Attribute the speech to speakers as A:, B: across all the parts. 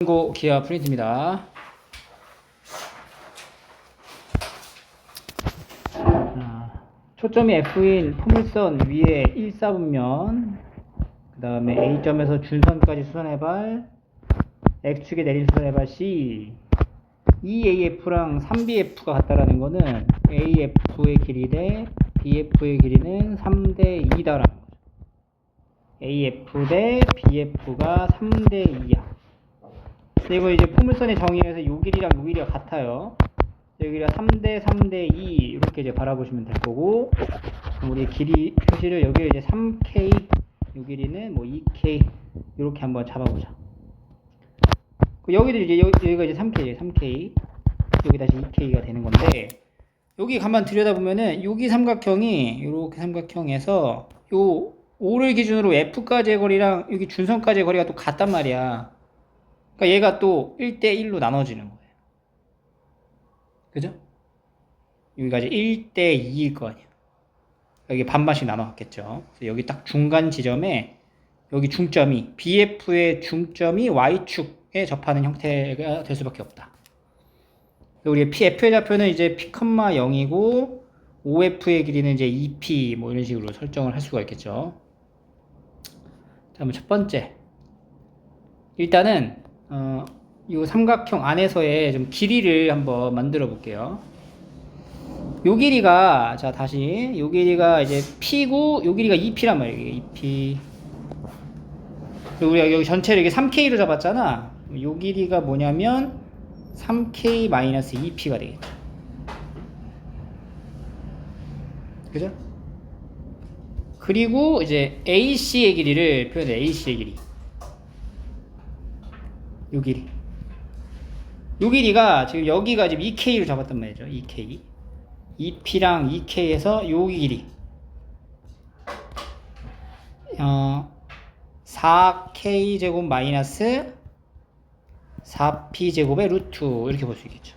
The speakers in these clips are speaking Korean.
A: 고 기아 프린트입니다. 초점이 F인 포물선 위에 1사분면, 그 다음에 A점에서 준선까지 수선해발, X축에 내린 수선해발 C, EAF랑 3BF가 같다라는 거는 AF의 길이 대 BF의 길이는 3대 2다라는 거죠. AF 대 BF가 3대 2야. 그리고 이제 포물선의 정의에서 요 길이랑 요 길이가 같아요. 여기가 3대 3대 2 이렇게 이제 바라보시면 될 거고, 우리 길이 표시를 여기에 이제 3K, 요 길이는 뭐 2K 이렇게 한번 잡아보자. 여기도 이제 여기가 이제 3K, 3K, 여기 다시 2K가 되는 건데, 여기 가만 들여다보면은 여기 삼각형이 이렇게 삼각형에서 요 5를 기준으로 F까지의 거리랑 여기 준선까지의 거리가 또 같단 말이야. 그러니까 얘가 또 1대1로 나눠지는 거예요. 그죠? 여기가 이제 1대2일 거 아니야. 여기 반반씩 나눠갔겠죠. 그래서 여기 딱 중간 지점에 여기 중점이 BF의 중점이 Y축에 접하는 형태가 될 수밖에 없다. 우리 F의 좌표는 이제 P, 0이고 OF의 길이는 이제 2P 뭐 이런 식으로 설정을 할 수가 있겠죠. 자, 그럼 첫 번째. 일단은 이 삼각형 안에서의 좀 길이를 한번 만들어 볼게요. 요 길이가, 자, 다시, 요 길이가 이제 P고, 요 길이가 2P란 말이에요. 2P. 우리가 여기 전체를 이렇게 3K로 잡았잖아. 요 길이가 뭐냐면, 3K-2P가 되겠죠. 그죠? 그리고 이제 AC의 길이를 표현해, AC의 길이. 요 길이. 요 길이가 지금 여기가 지금 2K로 잡았단 말이죠. 2K. 2P랑 2K에서 요 길이 4K제곱 마이너스 4P제곱의 루트 이렇게 볼 수 있겠죠.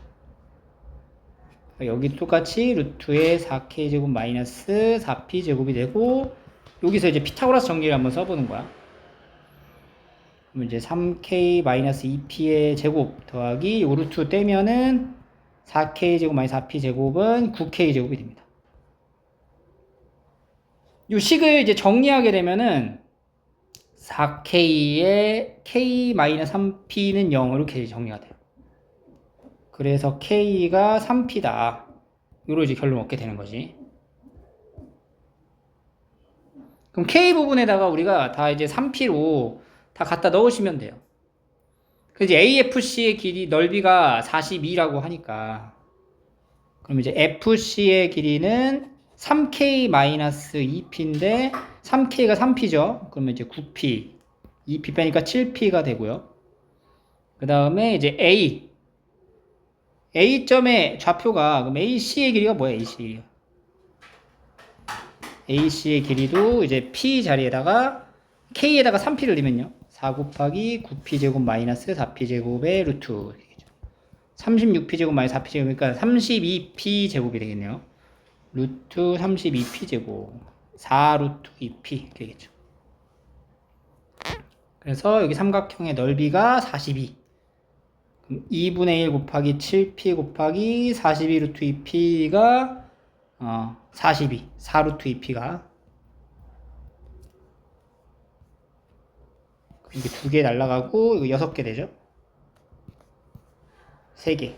A: 여기 똑같이 루트의 4K제곱 마이너스 4P제곱이 되고, 여기서 이제 피타고라스 정리를 한번 써보는 거야. 그럼 이제 3K 마이너스 2P의 제곱 더하기 요 루트 떼면은 4K제곱 마이너스 4P제곱은 9K제곱이 됩니다. 요 식을 이제 정리하게 되면은 4K에 K-3P는 0 이렇게 정리가 돼요. 그래서 K가 3P다. 요로 이제 결론 얻게 되는 거지. 그럼 K 부분에다가 우리가 다 이제 3P로 다 갖다 넣으시면 돼요. 그래서 이제 AFC의 길이 넓이가 42라고 하니까, 그럼 이제 FC의 길이는 3K-2P인데 3K가 3P죠. 그러면 이제 9P, 2P 빼니까 7P가 되고요. 그 다음에 이제 A점의 좌표가, 그럼 AC의 길이가 뭐야? AC의 길이도 이제 P 자리에다가 K에다가 3P를 넣으면요. 4 곱하기 9P제곱 마이너스 4P제곱의 루트. 36P제곱 마이너스 4P제곱, 그러니까 32P제곱이 되겠네요. 루트 32P제곱. 4 루트 2P 되겠죠. 그래서 여기 삼각형의 넓이가 42. 그럼 2분의 1 곱하기 7P 곱하기 42 루트 2P가 42. 4 루트 2P가. 이게 2개 날라가고, 이거 6개 되죠? 3개.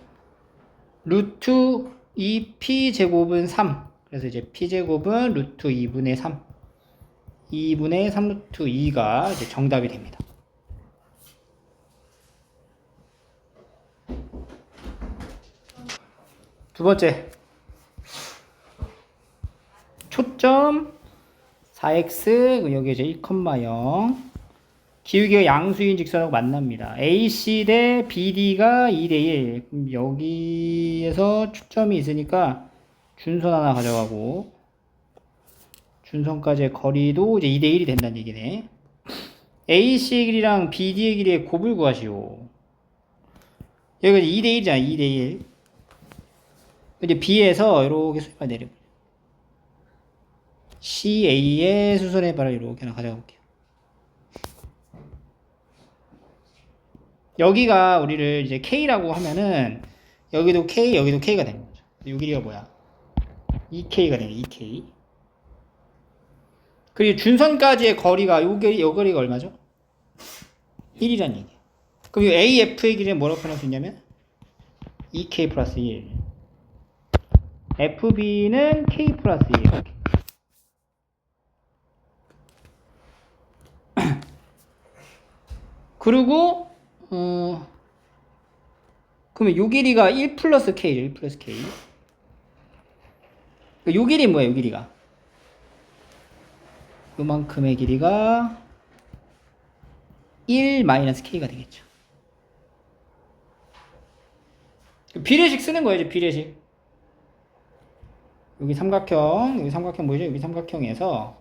A: 루트 2P제곱은 3. 그래서 이제 P제곱은 루트 2분의 3. 2분의 3 루트 2가 이제 정답이 됩니다. 두 번째. 초점 4x, 여기 이제 1,0. 기울기가 양수인 직선하고 만납니다. AC 대 BD가 2대 1. 그럼 여기에서 초점이 있으니까 준선 하나 가져가고, 준선까지의 거리도 이제 2대 1이 된다는 얘기네. AC의 길이랑 BD의 길이의 곱을 구하시오. 여기가 2대 1이잖아, 2대 1. 이제 B에서 이렇게 수렴을 내려. CA의 수선의 발을 이렇게 하나 가져가 볼게요. 여기가 우리를 이제 K라고 하면은 여기도 K, 여기도 K가 되는 거죠. 요 길이가 뭐야? 2K가 되네, 2K. 그리고 준선까지의 거리가 요 거리가 얼마죠? 1이란 얘기예요. 그럼 이 AF의 길이는 뭐라고 표현할 수 있냐면 2K 플러스 1. FB는 K 플러스 1. 이렇게. 그리고 그러면 요 길이가 1 플러스 K죠. 1 플러스 K. 요 길이 뭐예요? 요 길이가 요만큼의 길이가 1 마이너스 K가 되겠죠. 비례식 쓰는 거예요. 비례식. 여기 삼각형, 여기 삼각형 보이죠? 여기 삼각형에서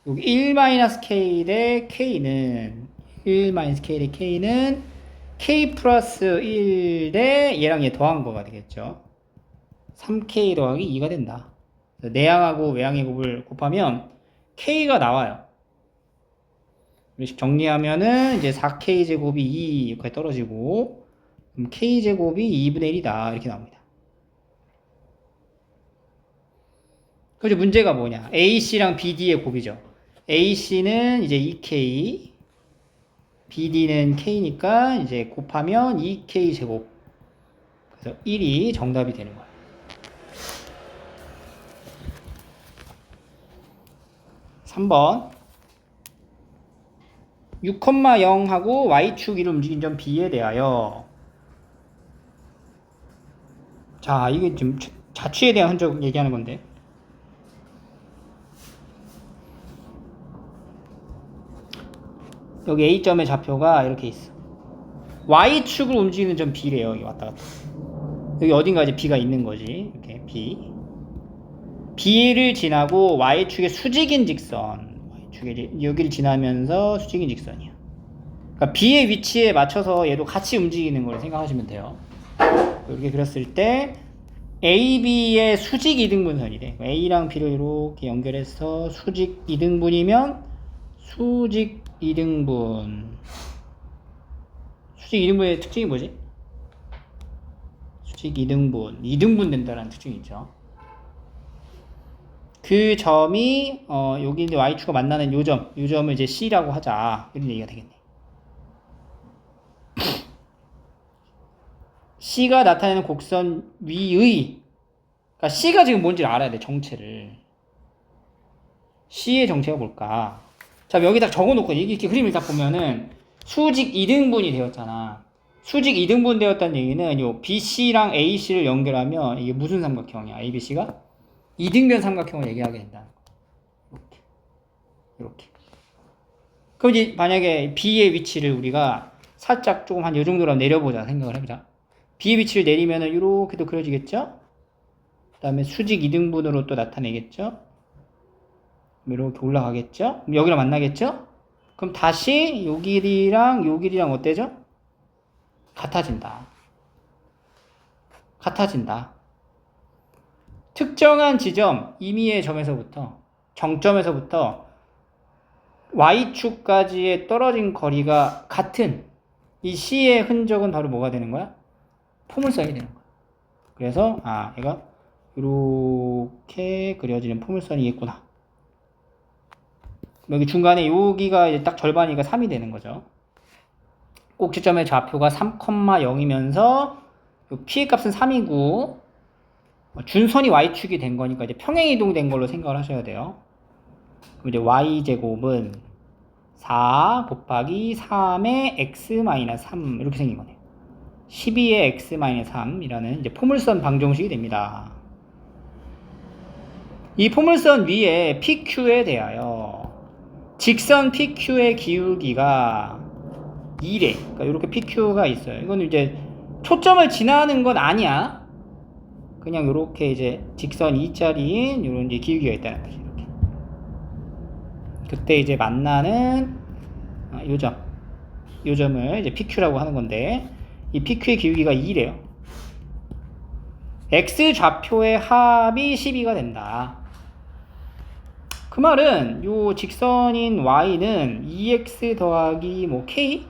A: 여기 1 마이너스 K 대 K는 1 마이너스 K 대 K는 K 플러스 1 대 얘랑 얘 더한 거가 되겠죠. 3K 더하기 2가 된다. 내항하고 외항의 곱을 곱하면 K가 나와요. 이렇게 정리하면은 이제 4K 제곱이 2 이렇게 떨어지고 그럼 K 제곱이 2분의 1이다 이렇게 나옵니다. 그래서 문제가 뭐냐? AC랑 BD의 곱이죠. AC는 이제 2K, BD는 K니까 이제 곱하면 2K 제곱. 그래서 1이 정답이 되는 거예요. 3번 6,0하고 Y축 위로 움직인 점 B에 대하여 자 이게 지금 자취에 대한 흔적 얘기하는 건데 여기 A점의 좌표가 이렇게 있어. Y축으로 움직이는 점 B래요. 여기 왔다 갔다. 여기 어딘가 이제 B가 있는 거지. 이렇게 B. B를 지나고 Y축의 수직인 직선. Y축의 여기를 지나면서 수직인 직선이야. 그러니까 B의 위치에 맞춰서 얘도 같이 움직이는 걸 생각하시면 돼요. 이렇게 그렸을 때 AB의 수직 이등분선이래. A랑 B를 이렇게 연결해서 수직 이등분이면 수직 이등분. 수직 이등분의 특징이 뭐지? 수직 이등분. 2등분 된다는 특징이 있죠. 그 점이 여기 이제 Y축과 만나는 요 점을 이제 C라고 하자. 이런 얘기가 되겠네. C가 나타내는 곡선 위의 그러니까 C가 지금 뭔지를 알아야 돼. 정체를. C의 정체가 뭘까? 자, 여기 딱 적어놓고 이렇게 그림을 딱 보면은 수직 2등분이 되었잖아. 수직 2등분 되었다는 얘기는 요 BC랑 AC를 연결하면 이게 무슨 삼각형이야? ABC가 2등변 삼각형을 얘기하게 된다는 거. 이렇게. 그럼 이제 만약에 B의 위치를 우리가 살짝 조금 한 요 정도로 내려보자 생각을 해보자. B의 위치를 내리면은 이렇게도 그려지겠죠? 그 다음에 수직 2등분으로 또 나타내겠죠? 이렇게 올라가겠죠? 그럼 여기랑 만나겠죠? 그럼 다시 요 길이랑 요 길이랑 어때죠? 같아진다. 같아진다. 특정한 지점, 임의의 점에서부터 정점에서부터 Y축까지의 떨어진 거리가 같은 이 C의 흔적은 바로 뭐가 되는 거야? 포물선이 되는 거야. 그래서 얘가 이렇게 그려지는 포물선이겠구나. 여기 중간에 여기가 이제 딱 절반이니까 3이 되는 거죠. 꼭지점의 좌표가 3,0이면서 P의 값은 3이고 준선이 Y축이 된 거니까 이제 평행이동된 걸로 생각을 하셔야 돼요. 그럼 이제 Y제곱은 4 곱하기 3의 X-3 이렇게 생긴 거네요. 12의 X-3이라는 이제 포물선 방정식이 됩니다. 이 포물선 위에 PQ에 대하여 직선 PQ의 기울기가 2래. 그러니까 이렇게 PQ가 있어요. 이거는 이제 초점을 지나는 건 아니야. 그냥 이렇게 이제 직선 2짜리인 이런 이제 기울기가 있다는 거죠. 이렇게. 그때 이제 만나는 요 점을 이제 PQ라고 하는 건데 이 PQ의 기울기가 2래요. X 좌표의 합이 12가 된다. 그 말은 요 직선인 Y는 2x 더하기 K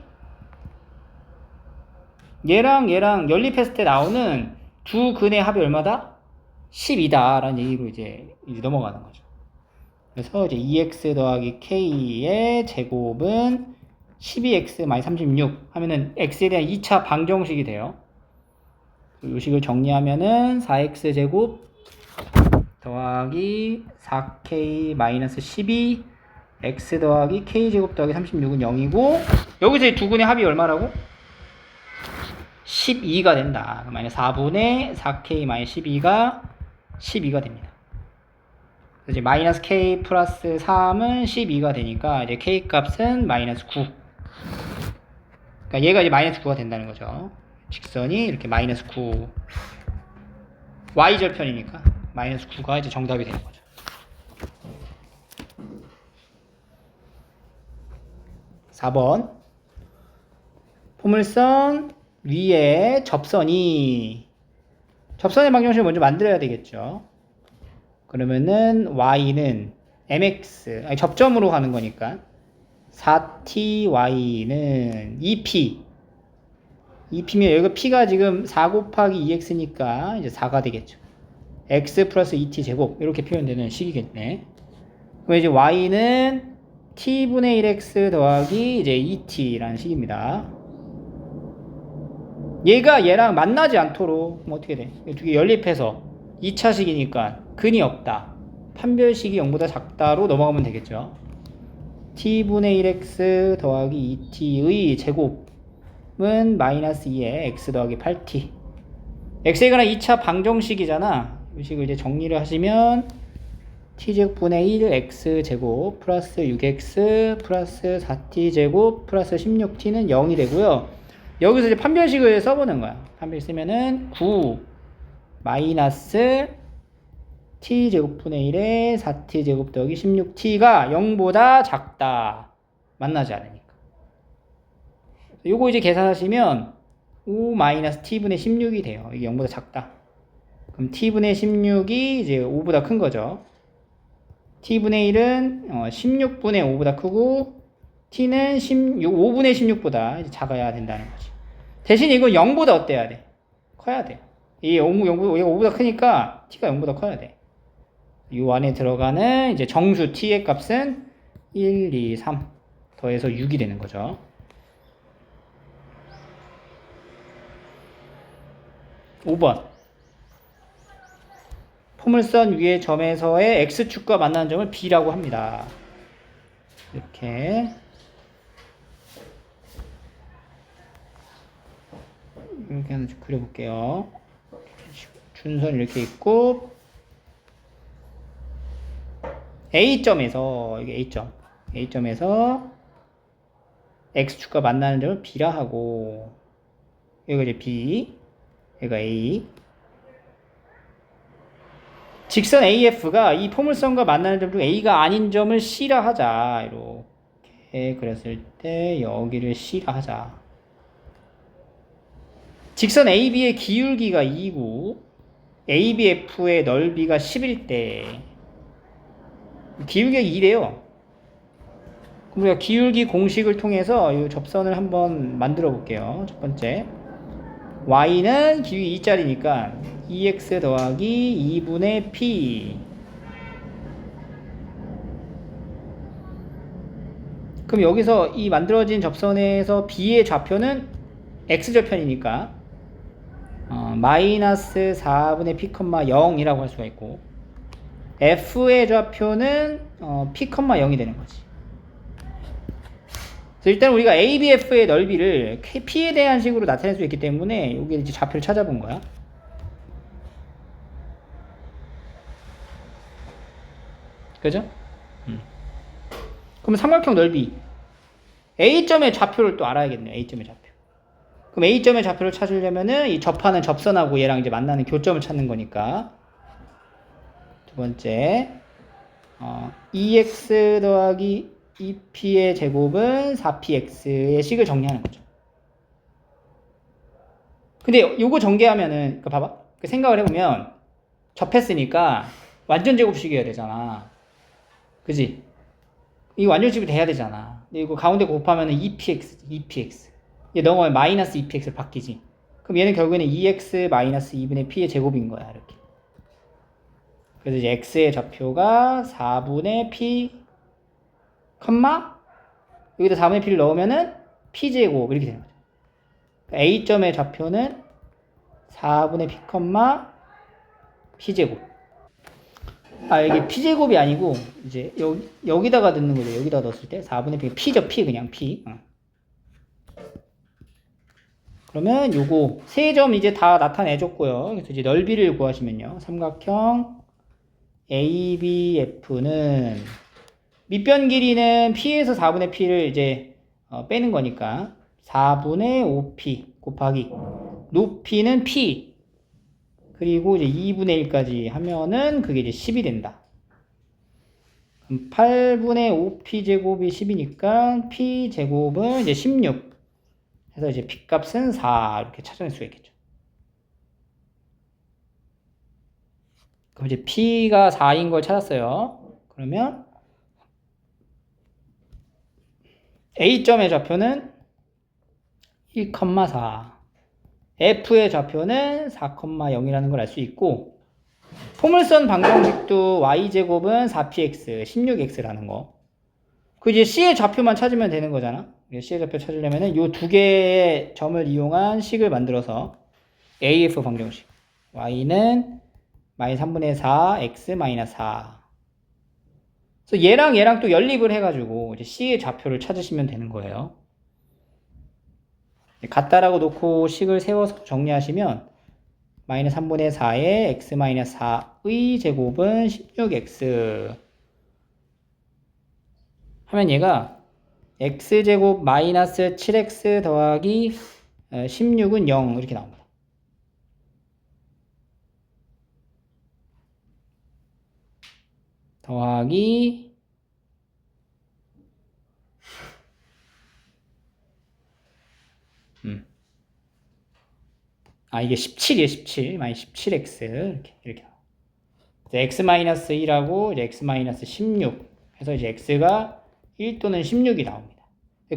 A: 얘랑 얘랑 연립했을 때 나오는 두 근의 합이 얼마다? 12다 라는 얘기로 이제 넘어가는 거죠. 그래서 이제 2x 더하기 k의 제곱은 12x-36 하면은 x에 대한 2차 방정식이 돼요. 이 식을 정리하면은 4x 제곱 더하기 4k-12 x 더하기 k 제곱 더하기 36은 0이고, 여기서 두 근의 합이 얼마라고? 12가 된다. 그러면 4분의 4k-12가 12가 됩니다. 그래서 이제 마이너스 k 플러스 3은 12가 되니까 이제 k 값은 마이너스 9. 그러니까 얘가 이제 마이너스 9가 된다는 거죠. 직선이 이렇게 마이너스 9. y절편이니까 마이너스 9가 이제 정답이 되는 거죠. (4번) 포물선 위에 접선의 방정식을 먼저 만들어야 되겠죠. 그러면은 y는 mx, 접점으로 가는 거니까 4ty는 2p. 2p면 여기가 p가 지금 4 곱하기 2x니까 이제 4가 되겠죠. x 플러스 2t 제곱 이렇게 표현되는 식이겠네. 그럼 이제 y는 t분의 1x 더하기 이제 2t라는 식입니다. 얘가 얘랑 만나지 않도록 그럼 어떻게 돼? 두 개 연립해서 2차식이니까 근이 없다. 판별식이 0보다 작다로 넘어가면 되겠죠. t분의 1x 더하기 2t의 제곱은 마이너스 2에 x 더하기 8t. x에 관한 2차 방정식이잖아. 이 식을 이제 정리를 하시면 t제곱분의 1 x제곱 플러스 6x 플러스 4t제곱 플러스 16t는 0이 되고요. 여기서 이제 판별식을 써보는 거야. 판별 쓰면은 9 마이너스 t제곱분의 1에 4t제곱 더하기 16t가 0보다 작다. 만나지 않으니까. 요거 이제 계산하시면 5 마이너스 t분의 16이 돼요. 이게 0보다 작다. 그럼 t분의 16이 이제 5보다 큰 거죠. t분의 1은 16분의 5보다 크고 t는 5분의 16보다 이제 작아야 된다는 거지. 대신 이건 0보다 어때야 돼? 커야 돼. 이 5보다 크니까 t가 0보다 커야 돼. 이 안에 들어가는 이제 정수 t의 값은 1, 2, 3 더해서 6이 되는 거죠. 5번 포물선 위의 점에서의 x축과 만나는 점을 B라고 합니다. 이렇게 하나 그려볼게요. 준선 이렇게 있고 A점에서 이게 A점에서 x축과 만나는 점을 B라 하고, 여기가 이제 B, 여기가 A. 직선 AF가 이 포물선과 만나는 점 중 A가 아닌 점을 C라 하자. 이렇게 그랬을 때 여기를 C라 하자. 직선 AB의 기울기가 2고 ABF의 넓이가 10일 때 기울기가 2래요. 그럼 우리가 기울기 공식을 통해서 이 접선을 한번 만들어 볼게요. 첫 번째, y는 기울기 2짜리니까 2x 더하기 2분의 p. 그럼 여기서 이 만들어진 접선에서 b의 좌표는 x절편이니까 마이너스 4분의 p, 0이라고 할 수가 있고, f의 좌표는 p, 0이 되는 거지. 그래서 일단 우리가 ABF의 넓이를 P에 대한 식으로 나타낼 수 있기 때문에 여기 이제 좌표를 찾아본 거야. 그죠? 그럼 삼각형 넓이 A점의 좌표를 또 알아야겠네요. A점의 좌표. 그럼 A점의 좌표를 찾으려면은 이 접하는 접선하고 얘랑 이제 만나는 교점을 찾는 거니까, 두 번째 2x 더하기 2p의 제곱은 4px의 식을 정리하는 거죠. 근데 요거 전개하면은, 봐봐. 생각을 해보면 접했으니까 완전 제곱식이어야 되잖아. 그지? 이거 완전 제곱이 돼야 되잖아. 근데 이거 가운데 곱하면은 2px. 얘 넘어가면 마이너스 2px를 바뀌지. 그럼 얘는 결국에는 2x 마이너스 2분의 p의 제곱인 거야. 이렇게. 그래서 이제 x의 좌표가 4분의 p, 컴마 여기다 4분의 p를 넣으면은 p제곱 이렇게 되는 거죠. A점의 좌표는 4분의 p, p제곱. 이게 p제곱이 아니고 이제 여기다가 넣는 거죠. 여기다 넣었을 때 4분의 p죠. p 그냥 p. 그러면 요거 세 점 이제 다 나타내줬고요. 그래서 이제 넓이를 구하시면요. 삼각형 ABF는 밑변 길이는 P에서 4분의 P를 이제 빼는 거니까 4분의 5P 곱하기 높이는 P 그리고 이제 2분의 1까지 하면은 그게 이제 10이 된다. 그럼 8분의 5P 제곱이 10이니까 P 제곱은 이제 16. 해서 이제 P 값은 4 이렇게 찾아낼 수가 있겠죠. 그럼 이제 P가 4인 걸 찾았어요. 그러면 A점의 좌표는 1,4 F의 좌표는 4,0이라는 걸 알 수 있고 포물선 방정식도 Y제곱은 4px 16x라는 거. 그 이제 C의 좌표만 찾으면 되는 거잖아. C의 좌표 찾으려면은 이 두 개의 점을 이용한 식을 만들어서 AF 방정식 Y는 마이너스 3분의 4 x 마이너스 4. 그래서 얘랑 또 연립을 해가지고 이제 C의 좌표를 찾으시면 되는 거예요. 같다라고 놓고 식을 세워서 정리하시면 마이너스 3분의 4의 x 마이너스 4의 제곱은 16x 하면 얘가 x제곱 마이너스 7x 더하기 16은 0 이렇게 나옵니다. 더하기 이게 17이에요. 17 마이너스 17x 이렇게 나와요. x 마이너스 1하고 이제 x 마이너스 16 해서 이제 x가 1 또는 16이 나옵니다.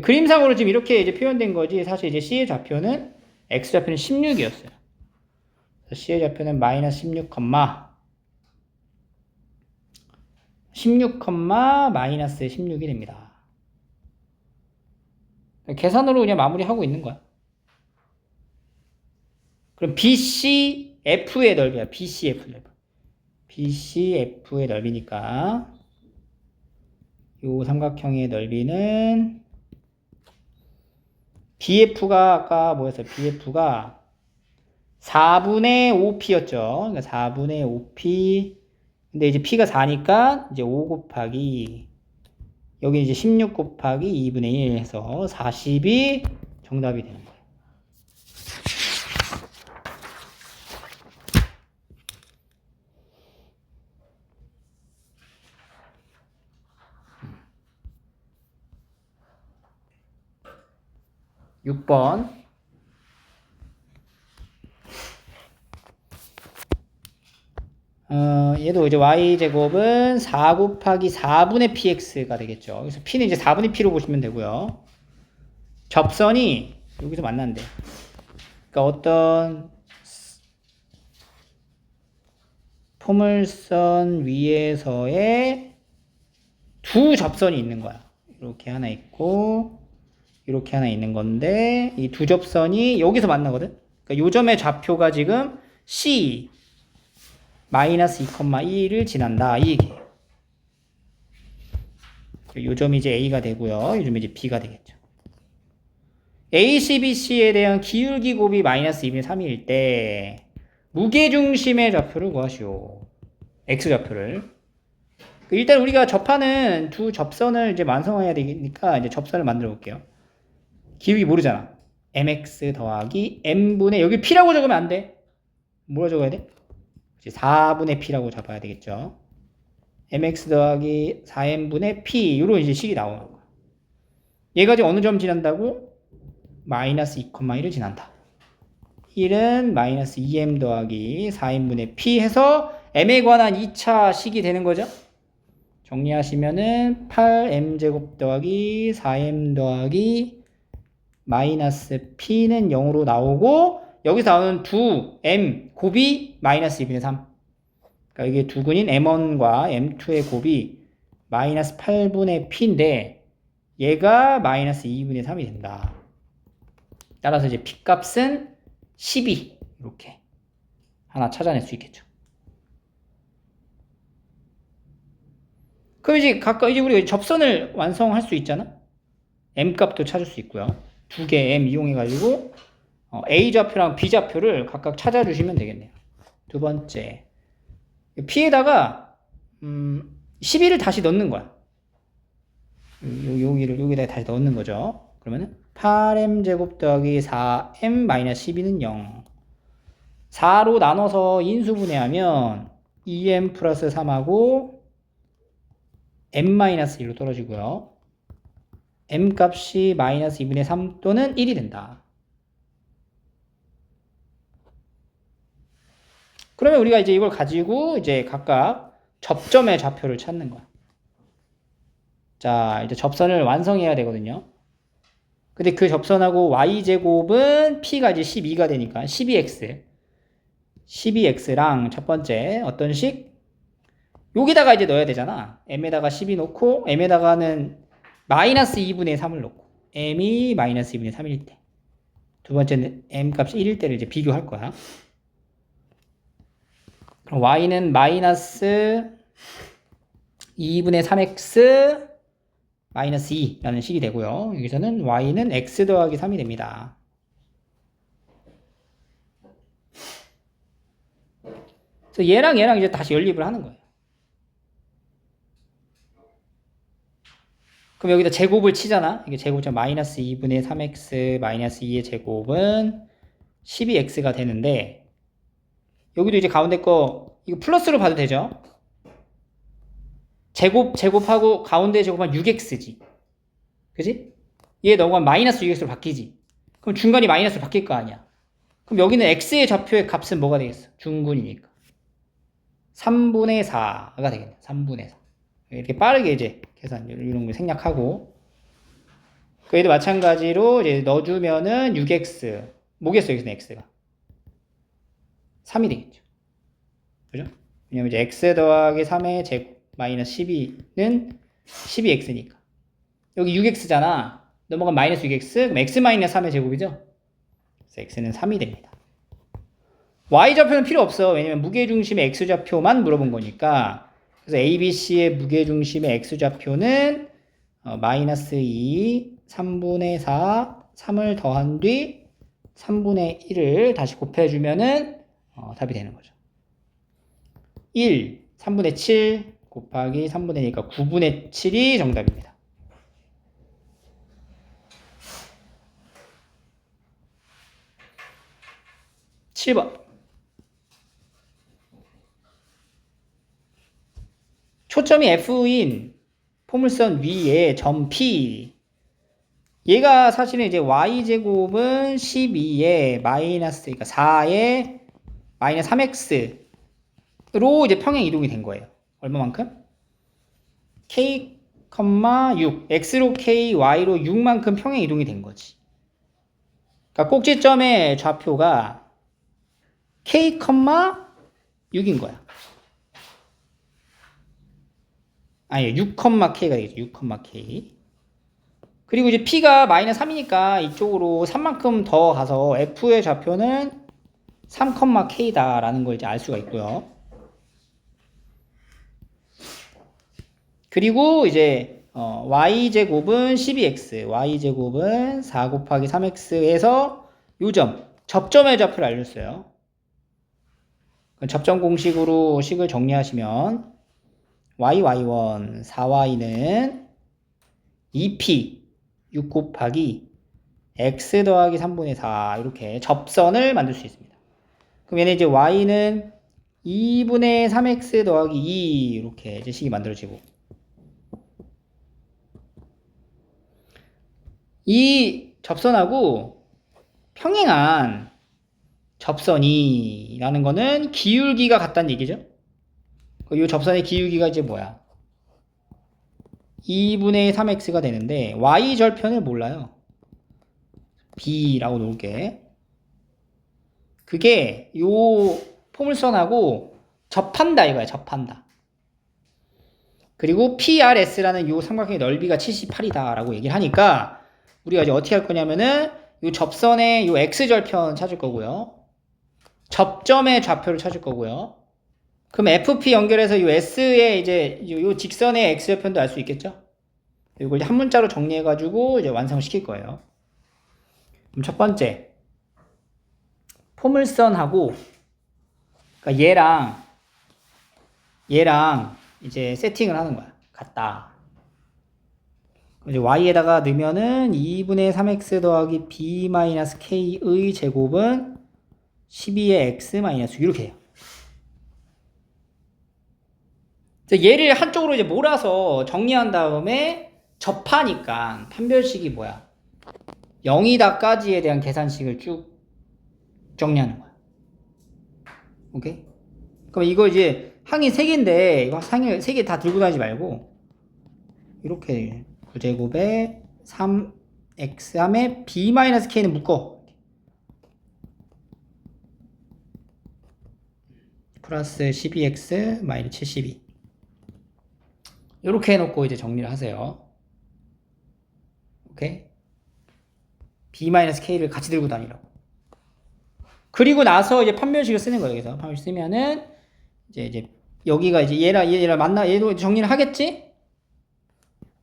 A: 그림상으로 지금 이렇게 이제 표현된 거지 사실 이제 C의 좌표는 x 좌표는 16이었어요. C의 좌표는 마이너스 16, 16, 마이너스 16이 됩니다. 계산으로 그냥 마무리하고 있는 거야. 그럼 BCF의 넓이야. BCF 넓이. BCF의 넓이니까 요 삼각형의 넓이는 BF가 아까 뭐였어요? BF가 4분의 5P였죠. 그러니까 4분의 5P. 근데 이제 P가 4니까 이제 5 곱하기 여기 이제 16 곱하기 2분의 1 해서 40이 정답이 되는 거예요. 육 번 얘도 이제 y제곱은 4 곱하기 4분의 px가 되겠죠. 그래서 p는 이제 4분의 p로 보시면 되고요. 접선이 여기서 만난대. 그러니까 어떤 포물선 위에서의 두 접선이 있는 거야. 이렇게 하나 있고 이렇게 하나 있는 건데 이 두 접선이 여기서 만나거든. 그러니까 요 점의 좌표가 지금 C 마이너스 2,1을 지난다. 이 얘기예요. 요 점이 이제 A가 되고요. 요 점이 이제 B가 되겠죠. AC, BC에 대한 기울기 곱이 마이너스 2분의 3일 때 무게중심의 좌표를 구하시오. X좌표를. 일단 우리가 접하는 두 접선을 이제 완성해야 되니까 이제 접선을 만들어 볼게요. 기울기 모르잖아. mx 더하기 m분의 여기 p라고 적으면 안 돼. 뭐라 적어야 돼? 이제 4분의 p라고 잡아야 되겠죠. mx 더하기 4m분의 p 이런 이제 식이 나오는 거야. 얘가 지금 어느 점 지난다고? 마이너스 2,1을 지난다. 1은 마이너스 2m 더하기 4m분의 p 해서 m에 관한 2차 식이 되는 거죠. 정리하시면은 8m제곱 더하기 4m 더하기 마이너스 p는 0으로 나오고 여기서 나오는 두 m 곱이 마이너스 2분의 3. 그러니까 이게 두근인 m1과 m2의 곱이 마이너스 8분의 p인데 얘가 마이너스 2분의 3이 된다. 따라서 이제 p 값은 12 이렇게 하나 찾아낼 수 있겠죠. 그럼 이제 각각 이제 우리가 접선을 완성할 수 있잖아. m 값도 찾을 수 있고요. 두 개 m 이용해 가지고 a 좌표랑 b 좌표를 각각 찾아주시면 되겠네요. 두 번째 p에다가 12를 다시 넣는 거야. 여기다 다시 넣는 거죠. 그러면은 8m 제곱 더하기 4m 마이너스 12는 0. 4로 나눠서 인수분해하면 2m 플러스 3하고 m 마이너스 1로 떨어지고요. m 값이 마이너스 2분의 3 또는 1이 된다. 그러면 우리가 이제 이걸 가지고 이제 각각 접점의 좌표를 찾는 거야. 자, 이제 접선을 완성해야 되거든요. 근데 그 접선하고 y제곱은 p가 이제 12가 되니까 12x. 12x랑 첫 번째 어떤 식? 여기다가 이제 넣어야 되잖아. m에다가 12 넣고 m에다가는 마이너스 2분의 3을 넣고 m이 마이너스 2분의 3일 때. 두 번째는 m 값이 1일 때를 이제 비교할 거야. 그럼 y는 마이너스 2분의 3x 마이너스 2라는 식이 되고요. 여기서는 y는 x 더하기 3이 됩니다. 그래서 얘랑 이제 다시 연립을 하는 거예요. 그럼 여기다 제곱을 치잖아. 이게 제곱점 마이너스 2분의 3x 마이너스 2의 제곱은 12x가 되는데 여기도 이제 가운데 거 이거 플러스로 봐도 되죠. 제곱하고 가운데 제곱하면 6x지. 그지? 얘 넘어가면 마이너스 6x로 바뀌지. 그럼 중간이 마이너스로 바뀔 거 아니야. 그럼 여기는 x의 좌표의 값은 뭐가 되겠어? 중근이니까. 3분의 4가 되겠네. 3분의 4. 이렇게 빠르게 이제 계산, 이런 거 생략하고. 얘도 마찬가지로 이제 넣어주면은 6x. 뭐겠어, 여기서는 x가? 3이 되겠죠. 그죠? 왜냐면 이제 x 더하기 3의 제곱 마이너스 12는 12x니까. 여기 6x잖아. 넘어가면 마이너스 6x. 그럼 x 마이너스 3의 제곱이죠? 그래서 x는 3이 됩니다. y좌표는 필요 없어. 왜냐면 무게중심의 x좌표만 물어본 거니까. 그래서 ABC의 무게중심의 x좌표는 마이너스 2, 3분의 4, 3을 더한 뒤 3분의 1을 다시 곱해주면은 답이 되는 거죠. 1, 3분의 7 곱하기 3분의 2니까 9분의 7이 정답입니다. (7번) 초점이 F인 포물선 위에 점 P. 얘가 사실은 이제 y제곱은 12에 마이너스, 그러니까 4에 마이너스 3x로 이제 평행 이동이 된 거예요. 얼마만큼? k, 6. x로 k, y로 6만큼 평행 이동이 된 거지. 그러니까 꼭지점의 좌표가 k, 6인 거야. 아니, 6,k가 되겠죠. 6,k. 그리고 이제 p가 마이너스 3이니까 이쪽으로 3만큼 더 가서 f의 좌표는 3,k다라는 걸 이제 알 수가 있고요. 그리고 이제 y제곱은 12x, y제곱은 4 곱하기 3x에서 요점, 접점의 좌표를 알려줬어요. 접점 공식으로 식을 정리하시면 y1 4y는 2p 6 곱하기 x 더하기 3분의 4 이렇게 접선을 만들 수 있습니다. 그럼 얘는 이제 y는 2분의 3x 더하기 2 이렇게 이제 식이 만들어지고 이 접선하고 평행한 접선이라는 거는 기울기가 같다는 얘기죠. 이 접선의 기울기가 이제 뭐야? 2분의 3x가 되는데 y절편을 몰라요. b라고 놓을게. 그게 요 포물선하고 접한다 이거야. 접한다. 그리고 PRS라는 요 삼각형의 넓이가 78이다 라고 얘기를 하니까 우리가 이제 어떻게 할 거냐면은 요 접선의 요 X절편 찾을 거고요. 접점의 좌표를 찾을 거고요. 그럼 FP 연결해서 요 S의 이제 요 직선의 X절편도 알 수 있겠죠? 이걸 한 문자로 정리해가지고 이제 완성시킬 거예요. 그럼 첫 번째. 포물선하고, 그러니까 얘랑 이제 세팅을 하는 거야. 같다. 이제 y에다가 넣으면은 2분의 3x 더하기 b-k의 제곱은 12의 x 마이너스 이렇게 해요. 얘를 한쪽으로 이제 몰아서 정리한 다음에 접하니까 판별식이 뭐야? 0이다까지에 대한 계산식을 쭉 정리하는 거야. 오케이? 그럼 이거 이제 항이 3개인데 이거 항을 3개 다 들고 다니지 말고 이렇게 9제곱에 3x 함에 b-k는 묶어. 플러스 12x 마이너스 72 이렇게 해놓고 이제 정리를 하세요. 오케이? b-k를 같이 들고 다니라고. 그리고 나서 이제 판별식을 쓰는 거예요. 그래서 판별식 쓰면은 이제 여기가 이제 얘랑 얘도 정리를 하겠지?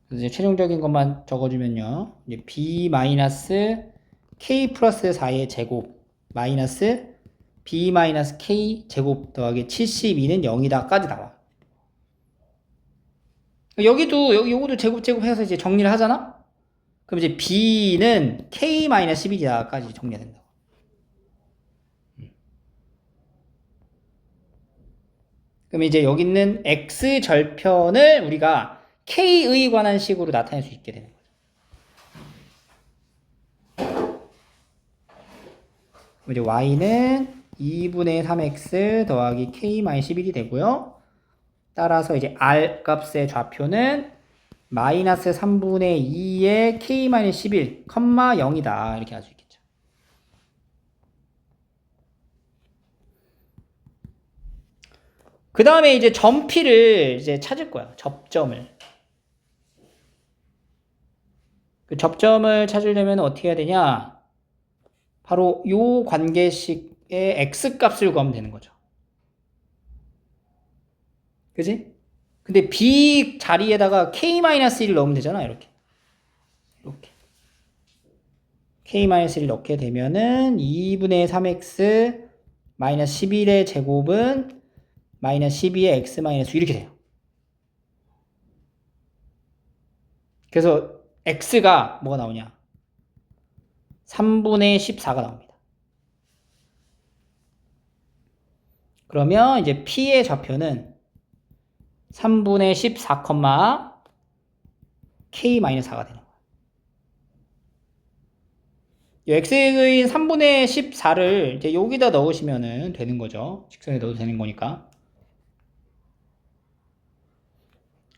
A: 그래서 이제 최종적인 것만 적어주면요. 이제 b-k 플러스 4의 제곱 마이너스 b-k 제곱 더하기 72는 0이다까지 나와. 요거도 제곱 해서 이제 정리를 하잖아? 그럼 이제 b는 k-11이다까지 정리가 된다고. 그럼 이제 여기 있는 x절편을 우리가 k에 관한 식으로 나타낼 수 있게 되는 거죠. 그럼 이제 y는 2분의 3x 더하기 k-11이 되고요. 따라서 이제 r 값의 좌표는 마이너스 3분의 2의 k-11, 0이다. 이렇게 할 수 있겠죠. 그 다음에 이제 점피를 이제 찾을 거야. 접점을. 그 접점을 찾으려면 어떻게 해야 되냐? 바로 요 관계식의 x값을 구하면 되는 거죠. 그지? 근데 b 자리에다가 k-1을 넣으면 되잖아. 이렇게. k-1을 넣게 되면은 2분의 3x 마이너스 11의 제곱은 마이너스 12의 x 마이너스 이렇게 돼요. 그래서 x가 뭐가 나오냐? 3분의 14가 나옵니다. 그러면 이제 p의 좌표는 3분의 14, k-4가 되는 거야. 이 x의 3분의 14를 이제 여기다 넣으시면 되는 거죠. 직선에 넣어도 되는 거니까.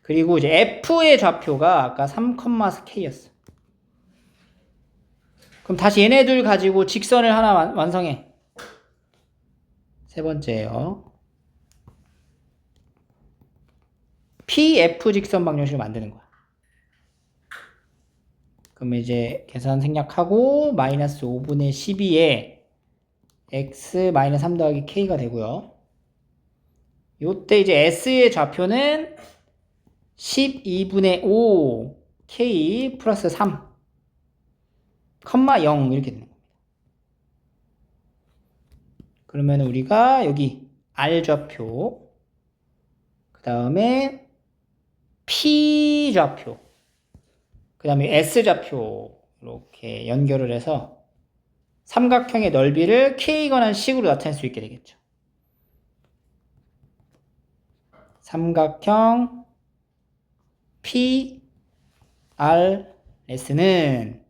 A: 그리고 이제 f의 좌표가 아까 3,k였어. 그럼 다시 얘네들 가지고 직선을 하나 완성해. 세 번째예요. PF 직선 방정식을 만드는 거야. 그럼 이제 계산 생략하고 마이너스 5분의 12에 x 마이너스 3 더하기 k가 되고요. 요때 이제 s의 좌표는 12분의 5 k 플러스 3 0 이렇게 되는 겁니다. 그러면 우리가 여기 r 좌표 그 다음에 p 좌표 그 다음에 s 좌표 이렇게 연결을 해서 삼각형의 넓이를 k에 관한 식으로 나타낼 수 있게 되겠죠. 삼각형 PRS는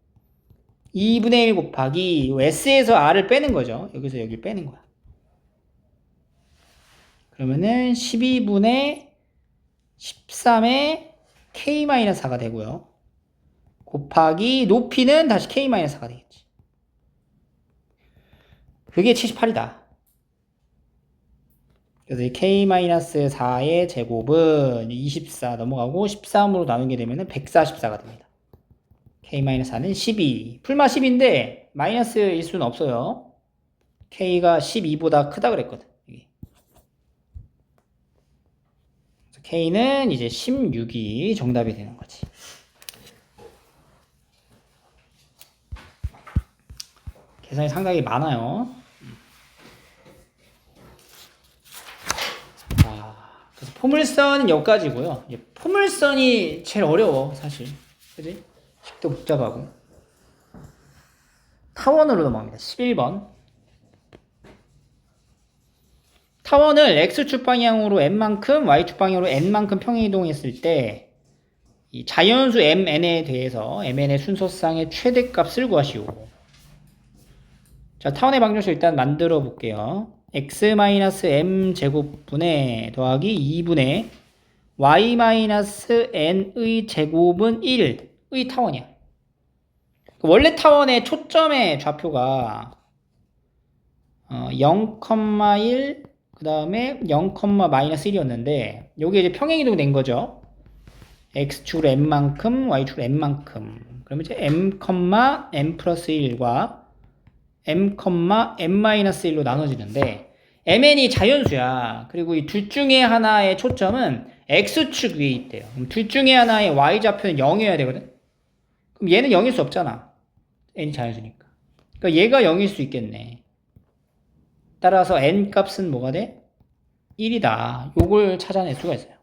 A: 2분의 1 곱하기 S에서 R을 빼는 거죠. 여기서 여기를 빼는 거야. 그러면은 12분의 13의 K-4가 되고요. 곱하기 높이는 다시 K-4가 되겠지. 그게 78이다. 그래서 이 k-4의 제곱은 24 넘어가고 13으로 나누게 되면 144가 됩니다. k-4는 12. 풀마 10인데 마이너스일 수는 없어요. k가 12보다 크다 그랬거든. 그래서 k는 이제 16이 정답이 되는 거지. 계산이 상당히 많아요. 그래서 포물선은 여기까지고요. 포물선이 제일 어려워, 사실. 그지? 식도 복잡하고. 타원으로 넘어갑니다. 11번. 타원을 x축 방향으로 n만큼, y축 방향으로 n만큼 평행이동했을 때, 이 자연수 mn에 대해서 mn의 순서상의 최대값을 구하시오. 자, 타원의 방정식 일단 만들어 볼게요. x-m 제곱분의 더하기 2분의 y-n의 제곱은 1의 타원이야. 원래 타원의 초점의 좌표가 0,1 그 다음에 0,-1이었는데 요게 이제 평행이동 된 거죠. x축으로 n만큼 y축으로 n만큼 그러면 이제 m, n 플러스 1과 m,n-1로 나눠지는데 mn이 자연수야. 그리고 이 둘 중에 하나의 초점은 x축 위에 있대요. 그럼 둘 중에 하나의 y좌표는 0이어야 되거든. 그럼 얘는 0일 수 없잖아. n이 자연수니까. 그러니까 얘가 0일 수 있겠네. 따라서 n 값은 뭐가 돼? 1이다. 요걸 찾아낼 수가 있어요.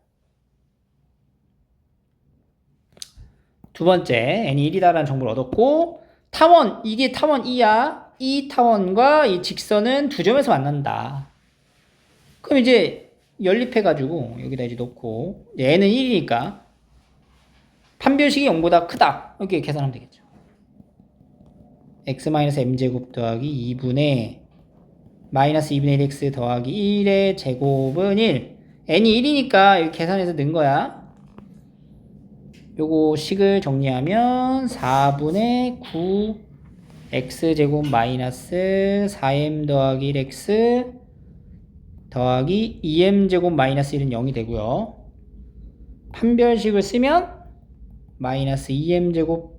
A: 두 번째, n이 1이다라는 정보를 얻었고 타원, 이게 타원 2야. 이 타원과 이 직선은 두 점에서 만난다. 그럼 이제 연립해가지고 여기다 이제 놓고 n은 1이니까 판별식이 0보다 크다. 이렇게 계산하면 되겠죠. x-m제곱 더하기 2분의 마이너스 2분의 1x 더하기 1의 제곱은 1. n이 1이니까 여기 계산해서 넣은 거야. 요거 식을 정리하면 4분의 9 x제곱 마이너스 4m 더하기 1x 더하기 2m제곱 마이너스 1은 0이 되고요. 판별식을 쓰면 마이너스 2m제곱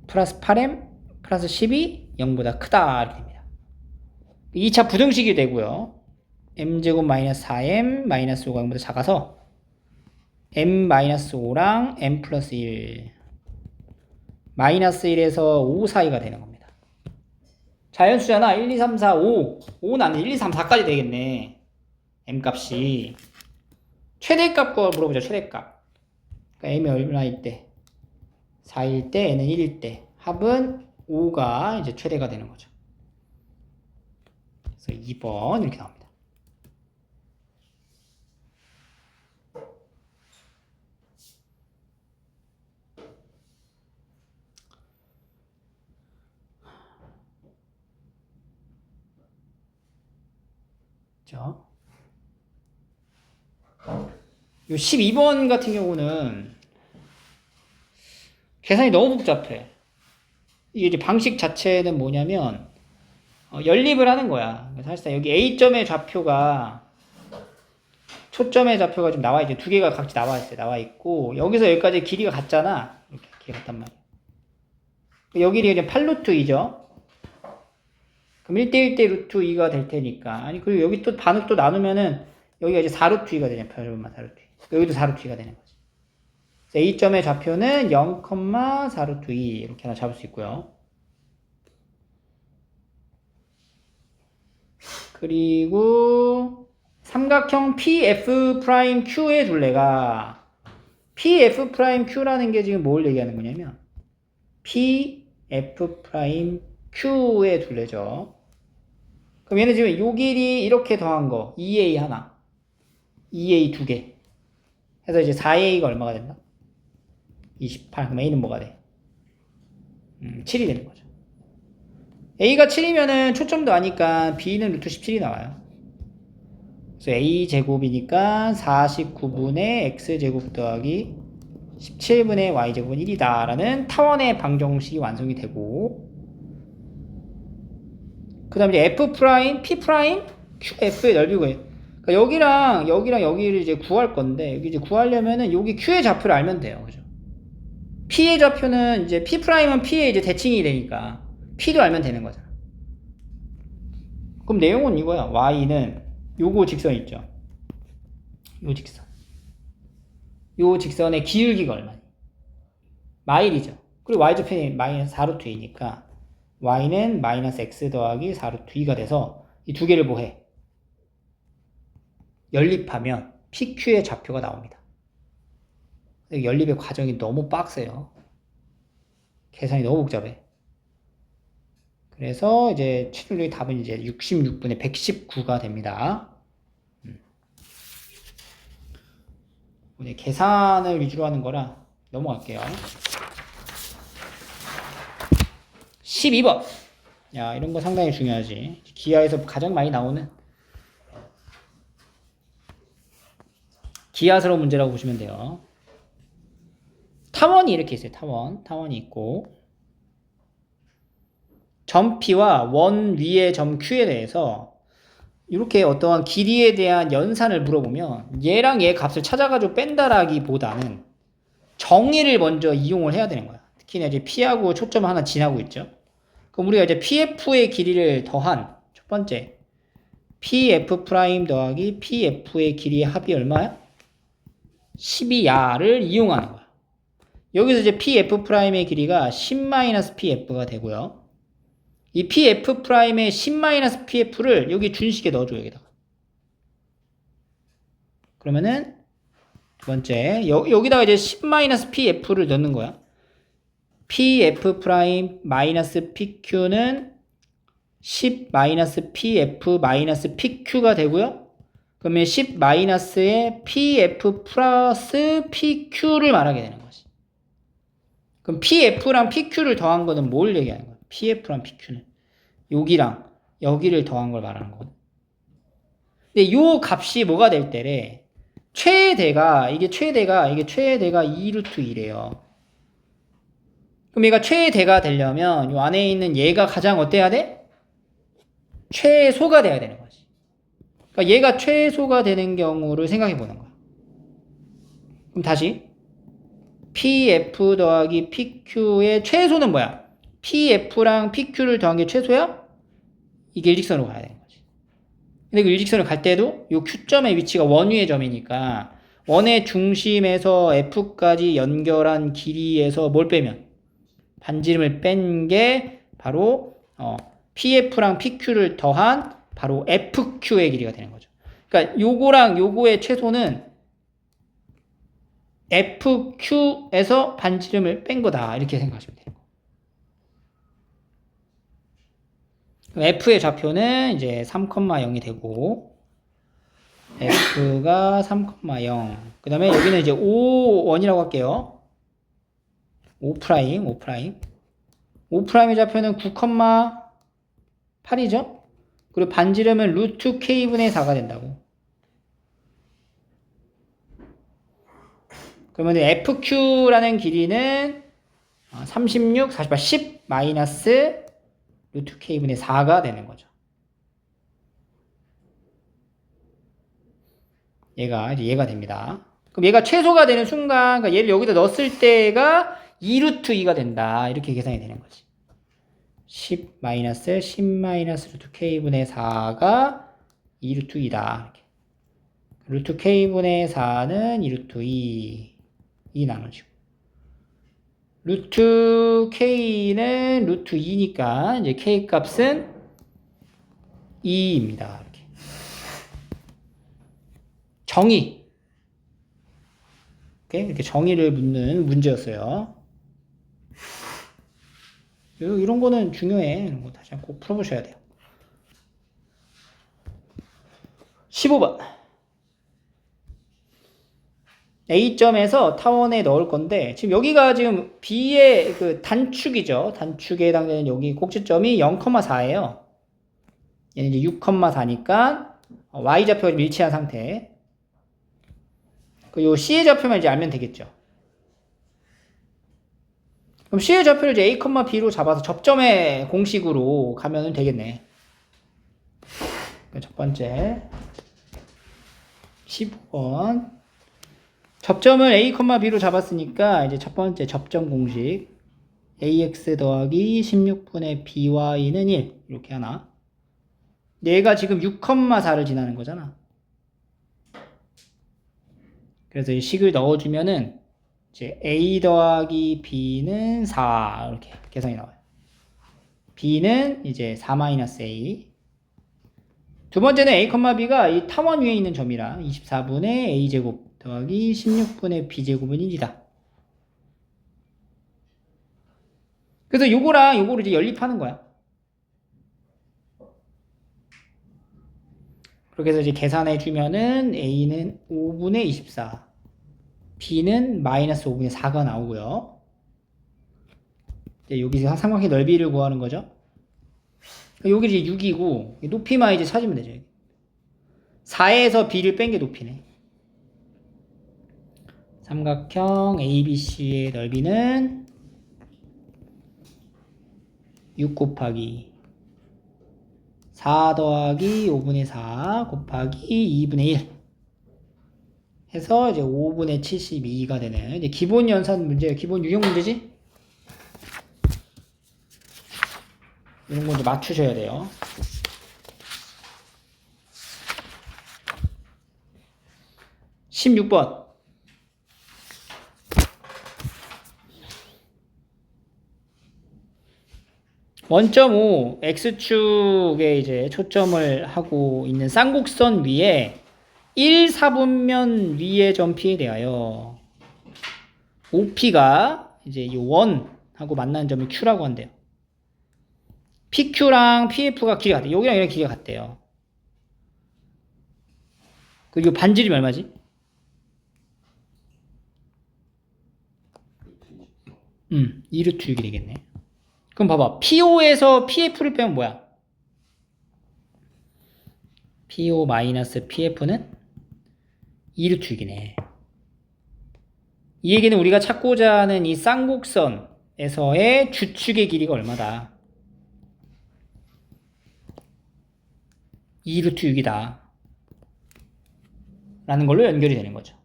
A: 플러스 8m 플러스 10이 0보다 크다 이렇게 됩니다. 2차 부등식이 되고요. m제곱 마이너스 4m 마이너스 5가 0보다 작아서 m 마이너스 5랑 m 플러스 1 마이너스 1에서 5 사이가 되는 겁니다. 자연수잖아. 1, 2, 3, 4, 5 5는 안 돼. 1, 2, 3, 4까지 되겠네. m 값이 최대값 거 물어보죠. 최대값. 그러니까 m이 얼마일 때 4일 때 n은 1일 때 합은 5가 이제 최대가 되는 거죠. 그래서 2번 이렇게 나옵니다. 요 12번 같은 경우는 계산이 너무 복잡해. 이게 이제 방식 자체는 뭐냐면 연립을 하는 거야. 사실상 여기 A점의 좌표가 초점의 좌표가 좀 나와 있죠. 두 개가 각지 나와 있어요. 나와 있고 여기서 여기까지 길이가 같잖아. 이렇게 길이가 같단 말이야. 여기 길이가 8루트 2죠. 그럼 1대1대 루트 2가 될 테니까. 아니, 그리고 여기 또 반을 또 나누면은 여기가 이제 4루트 2가 되냐. 표준만 4루트 2. 여기도 4루트 2가 되는 거지. 그래서 A점의 좌표는 0,4루트 2 이렇게 하나 잡을 수 있고요. 그리고 삼각형 PF'Q의 둘레가 PF'Q라는 게 지금 뭘 얘기하는 거냐면 PF'Q의 둘레죠. 그럼 얘는 지금 요 길이 이렇게 더한 거 2A 하나 2A 두 개 해서 이제 4A가 얼마가 된다? 28. 그럼 A는 뭐가 돼? 7이 되는 거죠. A가 7이면은 초점도 아니까 B는 루트 17이 나와요. 그래서 A 제곱이니까 49분의 X제곱 더하기 17분의 Y제곱은 1이다 라는 타원의 방정식이 완성이 되고 그 다음에 이제 F 프라임, P 프라임, QF의 넓이 구해. 그러니까 여기랑 여기를 이제 구할 건데, 여기 이제 구하려면은 여기 Q의 좌표를 알면 돼요. 그죠? P의 좌표는 이제 P 프라임은 P의 이제 대칭이 되니까 P도 알면 되는 거잖아. 그럼 내용은 이거야. Y는 요거 직선 있죠? 요 직선. 요 직선의 기울기가 얼마니? 마일이죠. 그리고 Y좌표는 마이너스 4루트 2니까 Y는 마이너스 X 더하기 4루트 2가 돼서 이 두 개를 뭐해? 연립하면 PQ의 좌표가 나옵니다. 연립의 과정이 너무 빡세요. 계산이 너무 복잡해. 그래서 이제 최종적인 답은 이제 66분의 119가 됩니다. 오늘 계산을 위주로 하는 거라 넘어갈게요. 12번. 야, 이런 거 상당히 중요하지. 기하에서 가장 많이 나오는 기하스러운 문제라고 보시면 돼요. 타원이 이렇게 있어요. 타원이 있고 점 P와 원 위의 점 Q에 대해서 이렇게 어떠한 길이에 대한 연산을 물어보면 얘랑 얘 값을 찾아가지고 뺀다라기보다는 정의를 먼저 이용을 해야 되는 거야. 특히나 이제 P하고 초점 하나 지나고 있죠. 그럼 우리가 이제 PF의 길이를 더한 첫 번째 PF 프라임 더하기 PF의 길이의 합이 얼마야? 12야를 이용하는 거야. 여기서 이제 PF 프라임의 길이가 10-PF가 되고요. 이 PF 프라임의 10-PF를 여기 준식에 넣어줘, 여기다가. 그러면은 두 번째 여기다가 이제 10-PF를 넣는 거야. PF 프라임 마이너스 PQ는 10-PF 마이너스 PQ가 되고요. 그러면 10-의 PF 플러스 PQ를 말하게 되는 거지. 그럼 PF랑 PQ를 더한 거는 뭘 얘기하는 거야? PF랑 PQ는 여기랑 여기를 더한 걸 말하는 거거든. 근데 요 값이 뭐가 될 때래? 최대가 2루트 2래요. 그럼 얘가 최대가 되려면 요 안에 있는 얘가 가장 어때야 돼? 최소가 돼야 되는 거지. 그러니까 얘가 최소가 되는 경우를 생각해 보는 거야. 그럼 다시 PF 더하기 PQ의 최소는 뭐야? PF랑 PQ를 더한 게 최소야? 이게 일직선으로 가야 되는 거지. 근데 그 일직선을 갈 때도 이 Q점의 위치가 원위의 점이니까 원의 중심에서 F까지 연결한 길이에서 뭘 빼면? 반지름을 뺀 게 바로 PF랑 PQ를 더한 바로 FQ의 길이가 되는 거죠. 그러니까 요거랑 요거의 최소는 FQ에서 반지름을 뺀 거다. 이렇게 생각하시면 돼요. 그럼 F의 좌표는 이제 3,0이 되고 F가 3,0. 그 다음에 여기는 이제 5원이라고 할게요. 5'. 5'의 좌표는 9,8이죠? 그리고 반지름은 루트 K분의 4가 된다고. 그러면 FQ라는 길이는 36, 48, 10 마이너스 루트 K분의 4가 되는 거죠. 얘가 됩니다. 그럼 얘가 최소가 되는 순간, 그러니까 얘를 여기다 넣었을 때가 2루트 2가 된다. 이렇게 계산이 되는 거지. 10 마이너스 루트 K분의 4가 2루트 2다. 이렇게. 루트 K분의 4는 2루트 2 나눠지고. 루트 K는 루트 2니까 이제 K 값은 2입니다. 이렇게. 정의. 이렇게 정의를 묻는 문제였어요. 이런 거는 중요해. 이런 거 다시 한번 꼭 풀어보셔야 돼요. 15번. A점에서 타원에 넣을 건데, 지금 여기가 지금 B의 그 단축이죠. 단축에 해당되는 여기 꼭지점이 0,4예요. 얘는 이제 6,4니까 Y좌표가 일치한 상태. 요 C의 좌표만 이제 알면 되겠죠. 그럼 C의 좌표를 이제 A, B로 잡아서 접점의 공식으로 가면 되겠네. 첫 번째 15번 접점을 a, b로 잡았으니까 이제 첫 번째 접점 공식 ax 더하기 16분의 by는 1 이렇게 하나. 얘가 지금 6,4를 지나는 거잖아. 그래서 이 식을 넣어주면은 이제 a 더하기 b는 4 이렇게 계산이 나와요. b는 이제 4-a. 두 번째는 a, b가 이 타원 위에 있는 점이라 24분의 a제곱 더하기 16분의 b제곱은 1이다. 그래서 요거랑 요거를 이제 연립하는 거야. 그렇게 해서 이제 계산해 주면은 a는 5분의 24, b는 마이너스 5분의 4가 나오고요. 이제 여기서 삼각형 넓이를 구하는 거죠. 여기 이제 6이고 높이만 이제 찾으면 되죠. 4에서 b를 뺀 게 높이네. 삼각형 ABC의 넓이는 6 곱하기 4 더하기 5분의 4 곱하기 2분의 1 해서 이제 5분의 72가 되는 이제 기본 연산 문제, 기본 유형 문제지? 이런 거 이제 맞추셔야 돼요. (16번) 원점 5 x축에 이제 초점을 하고 있는 쌍곡선 위에 1, 4분면 위의 점P에 대하여 OP가 이제 이 원하고 만나는 점을 Q라고 한대요. PQ랑 PF가 길이가 같대요. 여기랑 여기랑 길이가 같대요. 그리고 반지름이 얼마지? 2루트 6이 되겠네. 그럼 봐봐. PO에서 PF를 빼면 뭐야? PO 마이너스 PF는 2루트 6이네. 이 얘기는 우리가 찾고자 하는 이 쌍곡선에서의 주축의 길이가 얼마다? 2루트 6이다. 라는 걸로 연결이 되는 거죠.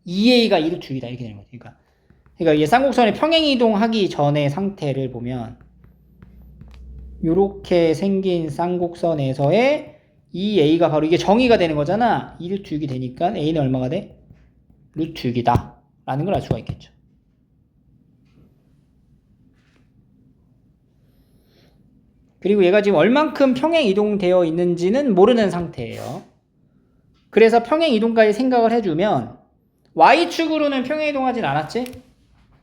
A: 2a가 2루트 6이다. 이렇게 되는 거죠. 그러니까 이게 쌍곡선의 평행이동하기 전의 상태를 보면 요렇게 생긴 쌍곡선에서의 이 a가 바로 이게 정의가 되는 거잖아. 2루트 6이 되니까 a는 얼마가 돼? 루트 6이다. 라는 걸 알 수가 있겠죠. 그리고 얘가 지금 얼만큼 평행 이동되어 있는지는 모르는 상태예요. 그래서 평행 이동까지 생각을 해주면 y축으로는 평행 이동하진 않았지?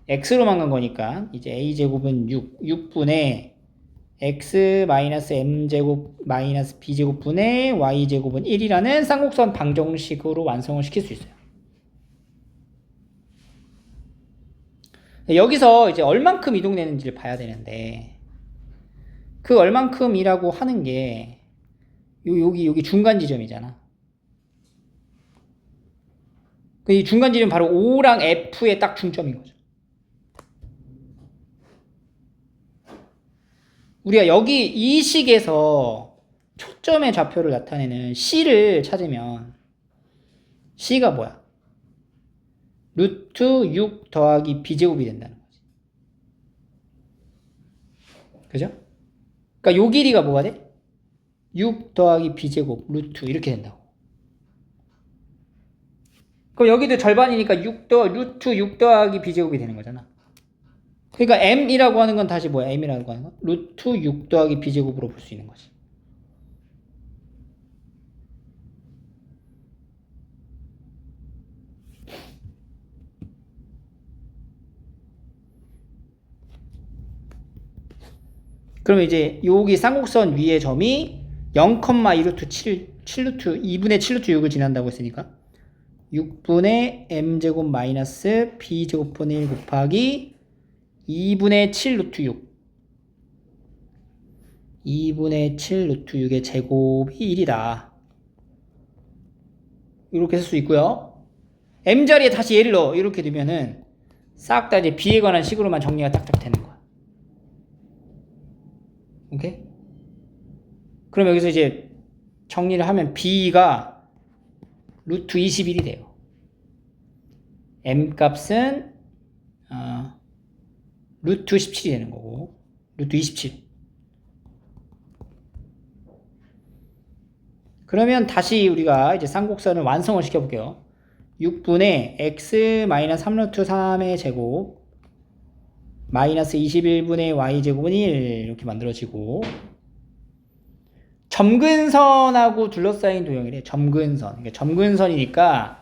A: x로만 간 거니까 이제 a제곱은 6분의 x 마이너스 m제곱 마이너스 b제곱 분의 y제곱은 1이라는 쌍곡선 방정식으로 완성을 시킬 수 있어요. 여기서 이제 얼만큼 이동되는지를 봐야 되는데 그 얼만큼이라고 하는 게 여기 중간 지점이잖아. 이 중간 지점은 바로 O랑 F의 딱 중점인 거죠. 우리가 여기 이 식에서 초점의 좌표를 나타내는 C를 찾으면 C가 뭐야? 루트 6 더하기 B제곱이 된다는 거지. 그죠? 그러니까 요 길이가 뭐가 돼? 6 더하기 B제곱 루트 이렇게 된다고. 그럼 여기도 절반이니까 루트 6 더하기 B제곱이 되는 거잖아. 그러니까 M이라고 하는 건 다시 뭐야? M이라고 하는 건? 루트 6 더하기 B제곱으로 볼 수 있는 거지. 그러면 이제 여기 쌍곡선 위의 점이 0,2루트 7루트 2분의 7루트 6을 지난다고 했으니까 6분의 m제곱 마이너스 b제곱분의 1 곱하기 2분의 7루트 6 2분의 7루트 6의 제곱이 1이다. 이렇게 쓸 수 있고요. m자리에 다시 얘를 넣어. 이렇게 되면은 싹 다 이제 b에 관한 식으로만 정리가 딱딱 되는 거야. 오케이? 그럼 여기서 이제 정리를 하면 b가 루트 21이 돼요. m 값은 루트 17이 되는 거고, 루트 27. 그러면 다시 우리가 이제 쌍곡선을 완성을 시켜볼게요. 6분의 x-3루트 3의 제곱 마이너스 21분의 y제곱은 1 이렇게 만들어지고, 점근선하고 둘러싸인 도형이래. 점근선. 그러니까 점근선이니까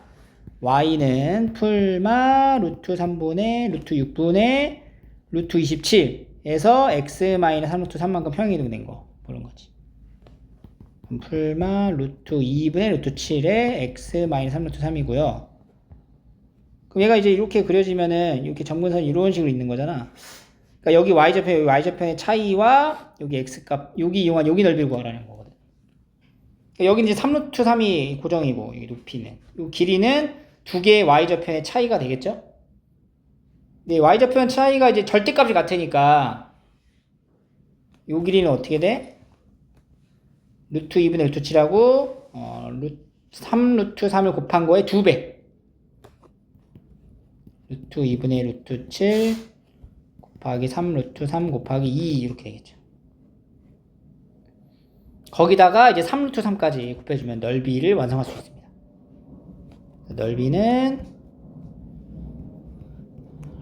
A: y는 풀마 루트 3분의 루트 6분의 루트 27에서 x-3루트 3만큼 평행이동 된 거 보는 거지. 풀마 루트 2분의 루트 7에 x-3루트 3이고요. 그럼 얘가 이제 이렇게 그려지면은 이렇게 점근선이 이런 식으로 있는 거잖아. 그러니까 여기 y좌표, 여기 y좌표의 차이와 여기 x값, 여기 이용한 여기 넓이를 구하라는 거거든. 그러니까 여기 이제 3루트 3이 고정이고, 여기 높이는, 이 길이는 두 개의 y좌표의 차이가 되겠죠? 근데 y좌표의 차이가 이제 절대값이 같으니까 이 길이는 어떻게 돼? 루트 2분의 루트 7하고 3루트 3을 곱한 거에 2배. 루트 2분의 루트 7 곱하기 3루트 3 곱하기 2 이렇게 되겠죠. 거기다가 이제 3루트 3까지 곱해주면 넓이를 완성할 수 있습니다. 넓이는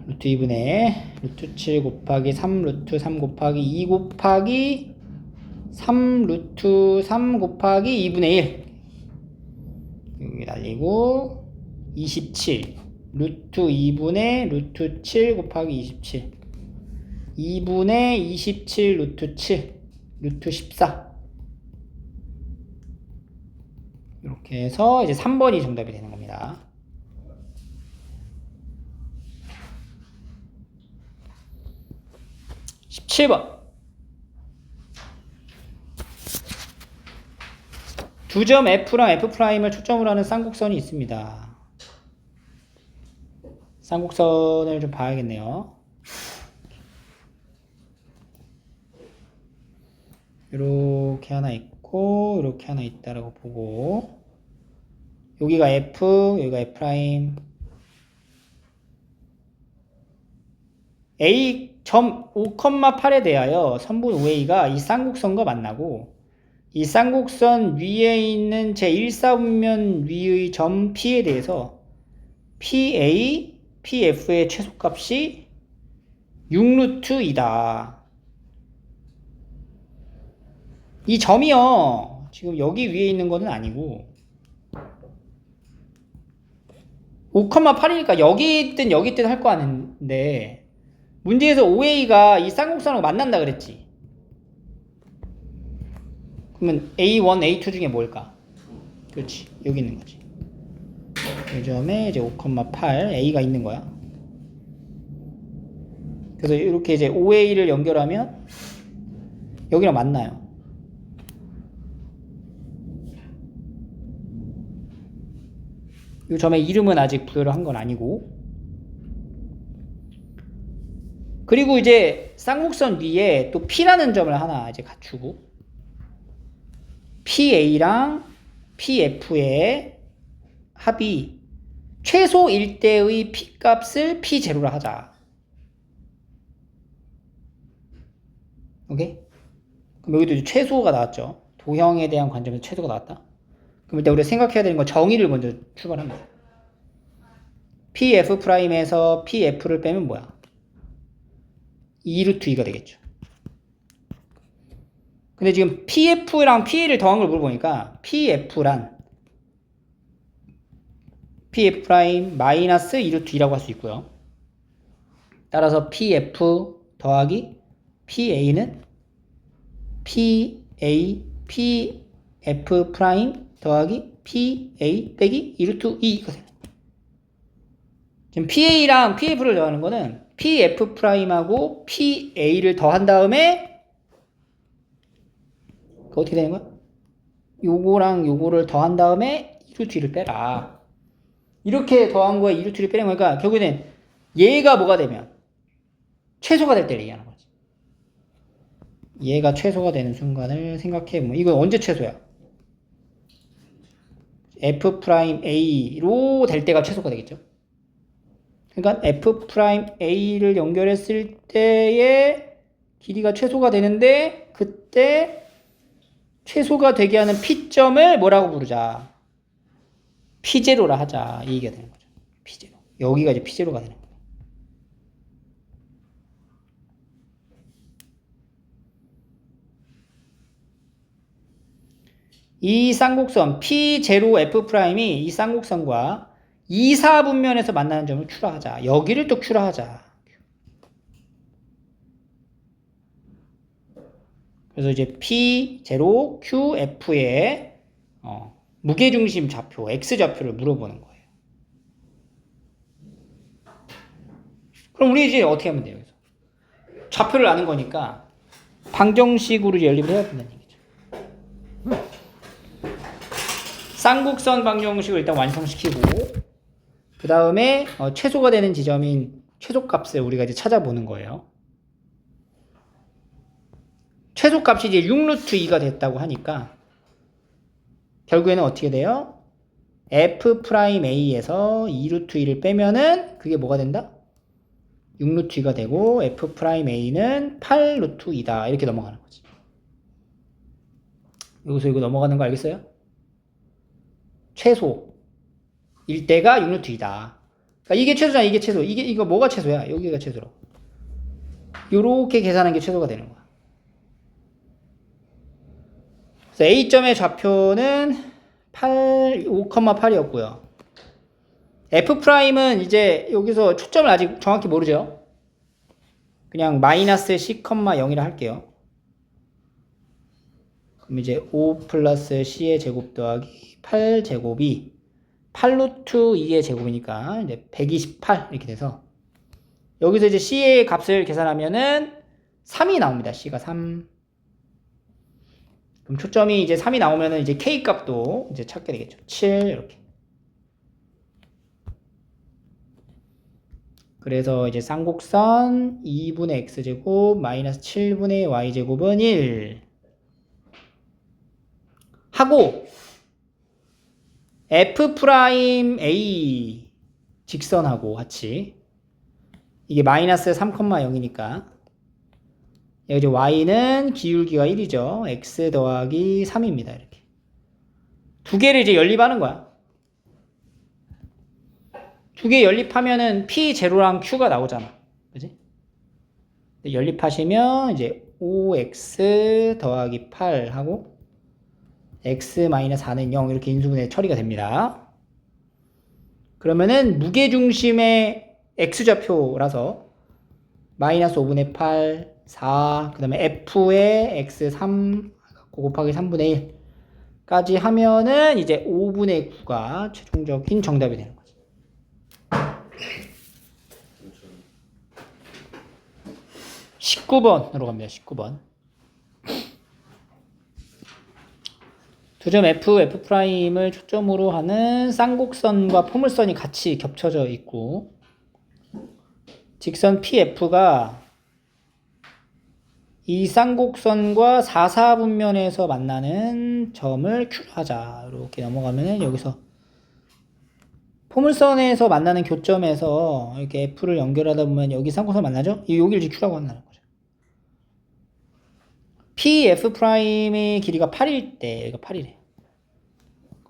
A: 루트 2분의 루트 7 곱하기 3루트 3 곱하기 2 곱하기 3루트 3 곱하기 2분의 1 여기 날리고 27 루트 2분의 루트 7 곱하기 27 2분의 27 루트 7 루트 14 이렇게 해서 이제 3번이 정답이 되는 겁니다. 17번 두 점 F랑 F'을 초점으로 하는 쌍곡선이 있습니다. 쌍곡선을 좀 봐야겠네요. 이렇게 하나 있고 이렇게 하나 있다라고 보고, 여기가 F, 여기가 F', A 점 5,8에 대하여 선분 OA가 이 쌍곡선과 만나고, 이 쌍곡선 위에 있는 제1사분면 위의 점 P에 대해서 PA, PF의 최소값이 6루트이다. 이 점이요, 지금 여기 위에 있는 거는 아니고 5,8이니까 여기 있든 여기 있든 할 거 아닌데, 문제에서 OA가 이 쌍곡선하고 만난다 그랬지. 그러면 A1, A2 중에 뭘까? 그렇지, 여기 있는 거지. 이 점에 이제 5,8 A가 있는 거야. 그래서 이렇게 이제 OA를 연결하면 여기랑 만나요. 이 점의 이름은 아직 부여를 한 건 아니고, 그리고 이제 쌍곡선 위에 또 P라는 점을 하나 이제 갖추고, PA랑 PF의 합이 최소 일대의 P값을 P0로 하자. 오케이? 그럼 여기도 이제 최소가 나왔죠. 도형에 대한 관점에서 최소가 나왔다. 그럼 일단 우리가 생각해야 되는 건 정의를 먼저 출발합니다. PF'에서 PF를 빼면 뭐야? 2루트 2가 되겠죠. 근데 지금 PF랑 PA를 더한 걸 물어보니까 PF란 PF' 마이너스 2루트 2라고 할 수 있고요. 따라서 PF 더하기 PA는 PA, PF' 더하기 PA 빼기 2루트 2가 돼요. 지금 PA랑 PF를 더하는 거는 PF'하고 PA를 더한 다음에 어떻게 되는 거야? 요거랑 요거를 더한 다음에 2루트 2를 빼라. 이렇게 더한 거에 2루트 2를 빼는 거니까 결국에는 얘가 뭐가 되면 최소가 될 때를 얘기하는 거지. 얘가 최소가 되는 순간을 생각해보면 이건 언제 최소야? F'A로 될 때가 최소가 되겠죠. 그러니까 F'A를 연결했을 때의 길이가 최소가 되는데 그때 최소가 되게 하는 P점을 뭐라고 부르자? P0라 하자. 이 얘기가 되는 거죠. P0. 여기가 이제 P0가 되는 거예요. 이 쌍곡선 P0F'이 이 쌍곡선과 2, 4분면에서 만나는 점을 Q라 하자. 여기를 또 Q라 하자. 그래서 이제 P0, QF의 무게중심 좌표, X좌표를 물어보는 거예요. 그럼 우리 이제 어떻게 하면 돼요? 그래서 좌표를 아는 거니까 방정식으로 이제 연립을 해야 된다는 얘기죠. 쌍곡선 방정식을 일단 완성시키고 그 다음에 최소가 되는 지점인 최소값을 우리가 이제 찾아보는 거예요. 최소값이 이제 6루트 2가 됐다고 하니까 결국에는 어떻게 돼요? F'A에서 2루트 2를 빼면은 그게 뭐가 된다? 6루트 2가 되고 F'A는 8루트 2다. 이렇게 넘어가는 거지. 여기서 이거 넘어가는 거 알겠어요? 최소일 때가 6루트 2다. 그러니까 이게 최소잖아. 이게 최소. 이거 뭐가 최소야? 여기가 최소로. 요렇게 계산한 게 최소가 되는 거야. 그래서 A점의 좌표는 5,8이었고요. F'은 이제 여기서 초점을 아직 정확히 모르죠. 그냥 마이너스 C,0이라 할게요. 그럼 이제 5 플러스 C의 제곱 더하기 8제곱이 8루트 2의 제곱이니까 이제 128 이렇게 돼서 여기서 이제 C의 값을 계산하면은 3이 나옵니다. C가 3. 그럼 초점이 이제 3이 나오면은 이제 K 값도 이제 찾게 되겠죠. 7 이렇게. 그래서 이제 쌍곡선 2분의 x제곱 마이너스 7분의 y제곱은 1 하고 F'A 직선하고 같이 이게 마이너스 3,0이니까 여기 이제 y는 기울기가 1이죠. x 더하기 3입니다. 이렇게 두 개를 이제 연립하는 거야. 두 개 연립하면은 P0랑 Q가 나오잖아. 그지? 연립하시면 이제 5x 더하기 8 하고 x-4는 0 이렇게 인수분해 처리가 됩니다. 그러면은 무게중심의 x좌표라서 마이너스 5분의 8, 4, 그 다음에 f의 x3 곱하기 3분의 1까지 하면은 이제 5분의 9가 최종적인 정답이 되는 거죠. 19번으로 갑니다. 19번. 두 점 F, F'을 초점으로 하는 쌍곡선과 포물선이 같이 겹쳐져 있고 직선 PF가 이 쌍곡선과 4, 4분면에서 만나는 점을 Q로 하자. 이렇게 넘어가면 여기서 포물선에서 만나는 교점에서 이렇게 F를 연결하다 보면 여기 쌍곡선 만나죠? 여기를 이제 Q라고 한다는 거죠. PF'의 길이가 8일 때 여기가 8이래.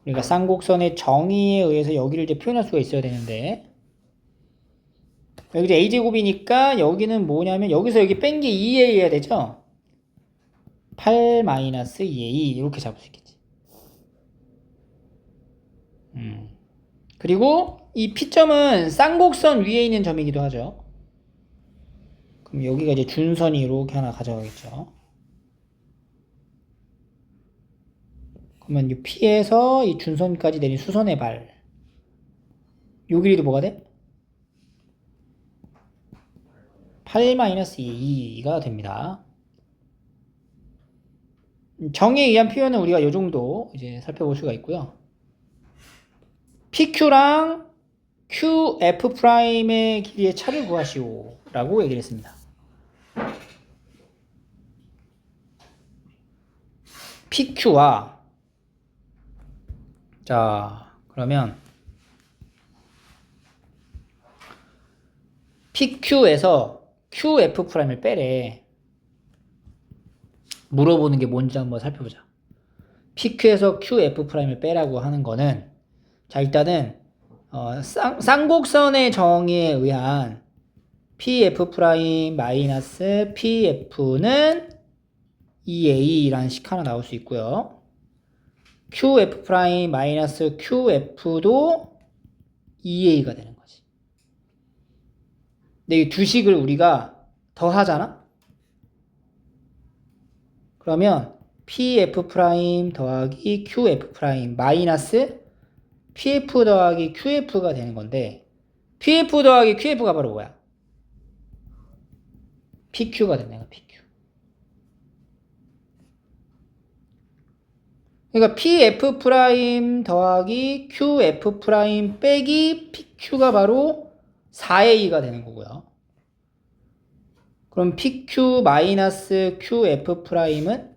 A: 그러니까 쌍곡선의 정의에 의해서 여기를 이제 표현할 수가 있어야 되는데 여기 이제 a제곱이니까 여기는 뭐냐면 여기서 여기 뺀 게 2a여야 되죠? 8-2a 이렇게 잡을 수 있겠지. 그리고 이 P점은 쌍곡선 위에 있는 점이기도 하죠. 그럼 여기가 이제 준선이 이렇게 하나 가져가겠죠. 그러면 이 P에서 이 준선까지 내린 수선의 발. 요 길이도 뭐가 돼? 8-2가 됩니다. 정의에 의한 표현은 우리가 요 정도 이제 살펴볼 수가 있고요. PQ랑 QF'의 길이의 차를 구하시오 라고 얘기를 했습니다. PQ와 자, 그러면 PQ에서 QF'을 빼래. 물어보는 게 뭔지 한번 살펴보자. PQ에서 QF'을 빼라고 하는 거는, 자, 일단은 쌍곡선의 정의에 의한 PF' 마이너스 PF는 EA라는 식 하나 나올 수 있고요. QF' 마이너스 QF도 EA가 되는 거지. 근데 이 두 식을 우리가 더하잖아? 그러면 PF' 더하기 QF' 마이너스 PF 더하기 QF가 되는 건데, PF 더하기 QF가 바로 뭐야? PQ가 된다, PQ. 그러니까 PF' 더하기 QF' 빼기 PQ가 바로 4A가 되는 거고요. 그럼 PQ 마이너스 QF'은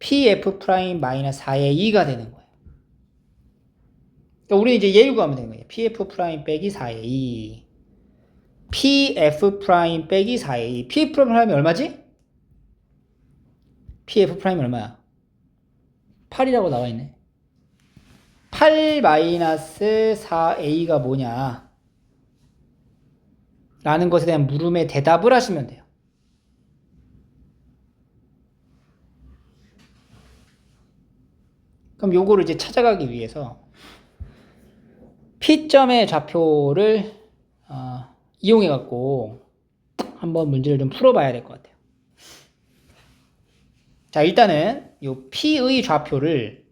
A: PF' 마이너스 4A가 되는 거예요. 그러니까 우리 이제 예를 구하면 되는 거예요. PF' 빼기 4A. PF' 빼기 4A. PF' 얼마지? PF' 얼마야? 8이라고 나와 있네. 8 마이너스 4A가 뭐냐? 라는 것에 대한 물음에 대답을 하시면 돼요. 그럼 요거를 이제 찾아가기 위해서 P점의 좌표를 이용해 갖고 한번 문제를 좀 풀어봐야 될 것 같아요. 자, 일단은 요 P의 좌표를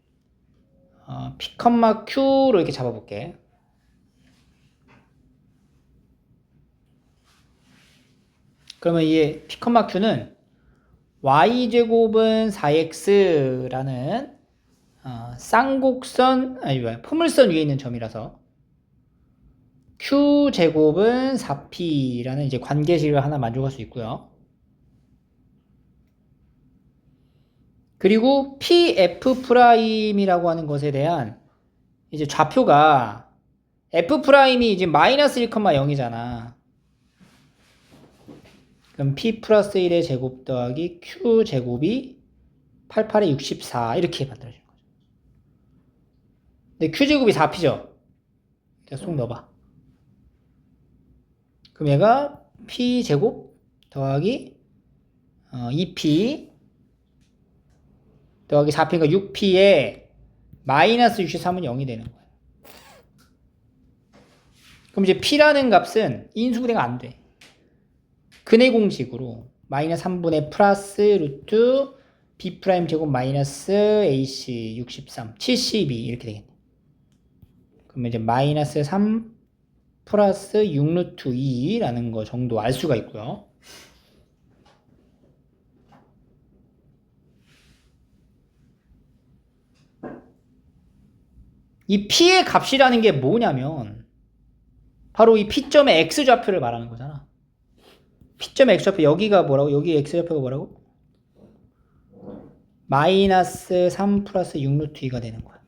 A: P, Q로 이렇게 잡아볼게. 그러면 이 P, Q는 y제곱은 4x라는 쌍곡선, 포물선 위에 있는 점이라서 q제곱은 4p라는 이제 관계식을 하나 만족할 수 있고요. 그리고 pf'이라고 하는 것에 대한 이제 좌표가 f'이 이제 마이너스 1,0이잖아. 그럼 p 플러스 1의 제곱 더하기 q 제곱이 88에 64 이렇게 만들어지는 거죠. 근데 q 제곱이 4p죠. 쏙 넣어봐. 그럼 얘가 p 제곱 더하기 2p 더하기 4p가 6p에 마이너스 63은 0이 되는 거예요. 그럼 이제 p라는 값은 인수분해가 안 돼. 근해 공식으로 마이너스 3분의 플러스 루트 b 프라임 제곱 마이너스 ac 63 72 이렇게 되겠네. 그러면 이제 마이너스 3 플러스 6 루트 2라는 거 정도 알 수가 있고요. 이 p의 값이라는 게 뭐냐면 바로 이 p점의 x좌표를 말하는 거잖아. p점의 x좌표 여기가 뭐라고? 여기 x좌표가 뭐라고? 마이너스 3 플러스 6 루트 2가 되는 거야.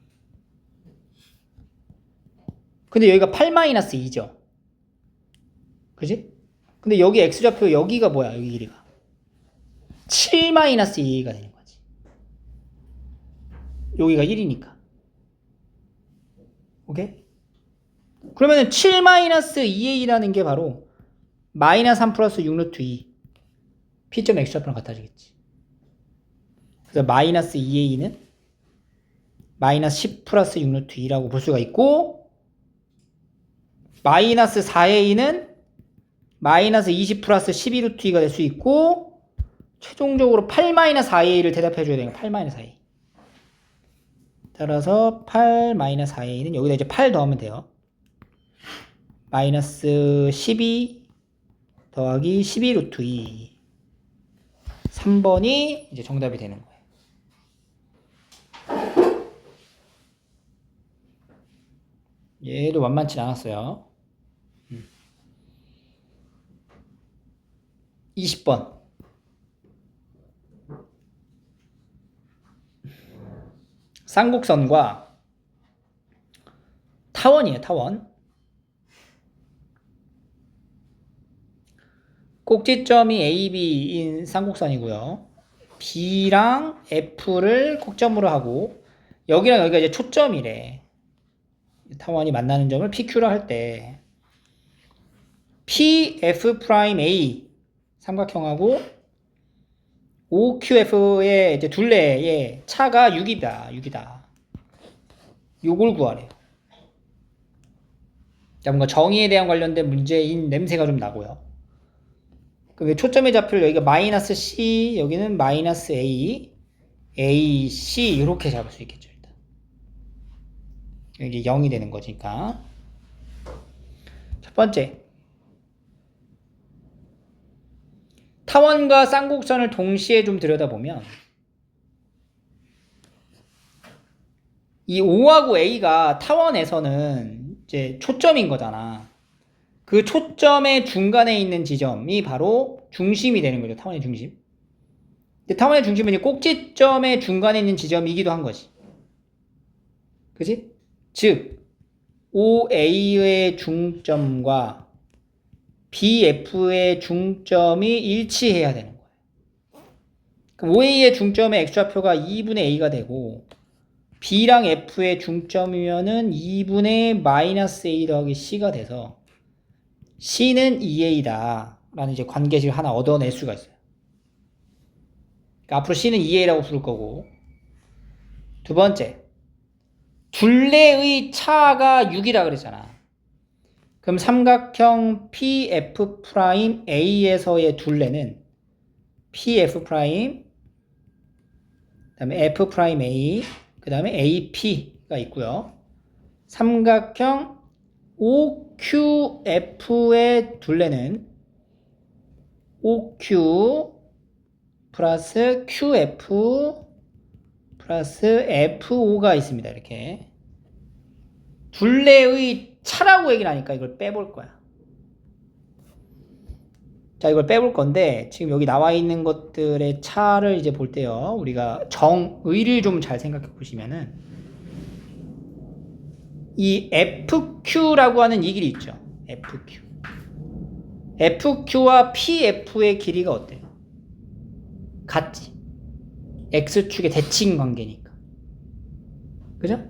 A: 근데 여기가 8 마이너스 2죠. 그지? 근데 여기 x좌표 여기가 뭐야? 여기 길이가 7 마이너스 2가 되는 거지. 여기가 1이니까. 오케이? 그러면 7 마이너스 2a라는 게 바로 마이너스 3 플러스 6 루트 2 p점 x좌표랑 같아지겠지. 그래서 마이너스 2a는 마이너스 10 플러스 6 루트 2라고 볼 수가 있고, 마이너스 4a는 마이너스 20 플러스 12 루트 2가 될 수 있고, 최종적으로 8 마이너스 4a를 대답해 줘야 되는 거야. 8 마이너스 4a. 따라서 8 마이너스 4a는 여기다 이제 8 더하면 돼요. 마이너스 12 더하기 12 루트 2. 3번이 이제 정답이 되는 거예요. 얘도 만만치 않았어요. 20번. 쌍곡선과 타원이에요, 타원. 꼭지점이 A, B인 쌍곡선이고요. B랑 F를 꼭점으로 하고 여기랑 여기가 이제 초점이래. 타원이 만나는 점을 PQ로 할 때 PF'A 삼각형하고 OQF의 이제 둘레의 차가 6이다. 6이다. 요걸 구하래요. 자, 뭔가 정의에 대한 관련된 문제인 냄새가 좀 나고요. 그 초점의 좌표를 여기가 마이너스 C, 여기는 마이너스 A, A, C 이렇게 잡을 수 있겠죠. 일단 이게 0이 되는 거니까. 첫 번째, 타원과 쌍곡선을 동시에 좀 들여다보면 이 O하고 A가 타원에서는 이제 초점인 거잖아. 그 초점의 중간에 있는 지점이 바로 중심이 되는 거죠. 타원의 중심. 근데 타원의 중심은 이제 꼭지점의 중간에 있는 지점이기도 한 거지. 그지? 즉, OA의 중점과 BF의 중점이 일치해야 되는 거예요. 그럼 OA의 중점의 x좌표가 2분의 a가 되고 B랑 F의 중점이면은 2분의 마이너스 a 더하기 c가 돼서 c는 2a다 라는 이제 관계식을 하나 얻어낼 수가 있어요. 그러니까 앞으로 c는 2a라고 부를 거고, 두 번째, 둘레의 차가 6이라 그랬잖아. 그럼 삼각형 PF'A에서의 둘레는 PF', 그 다음에 F'A, 그 다음에 AP가 있고요. 삼각형 OQF의 둘레는 OQ 플러스 QF 플러스 FO가 있습니다. 이렇게 둘레의 차라고 얘기를 하니까 이걸 빼볼 거야. 자, 이걸 빼볼 건데 지금 여기 나와 있는 것들의 차를 이제 볼 때요, 우리가 정의를 좀 잘 생각해 보시면은 이 FQ라고 하는 이 길이 있죠. FQ와 PF의 길이가 어때요? 같지. X축의 대칭 관계니까. 그죠?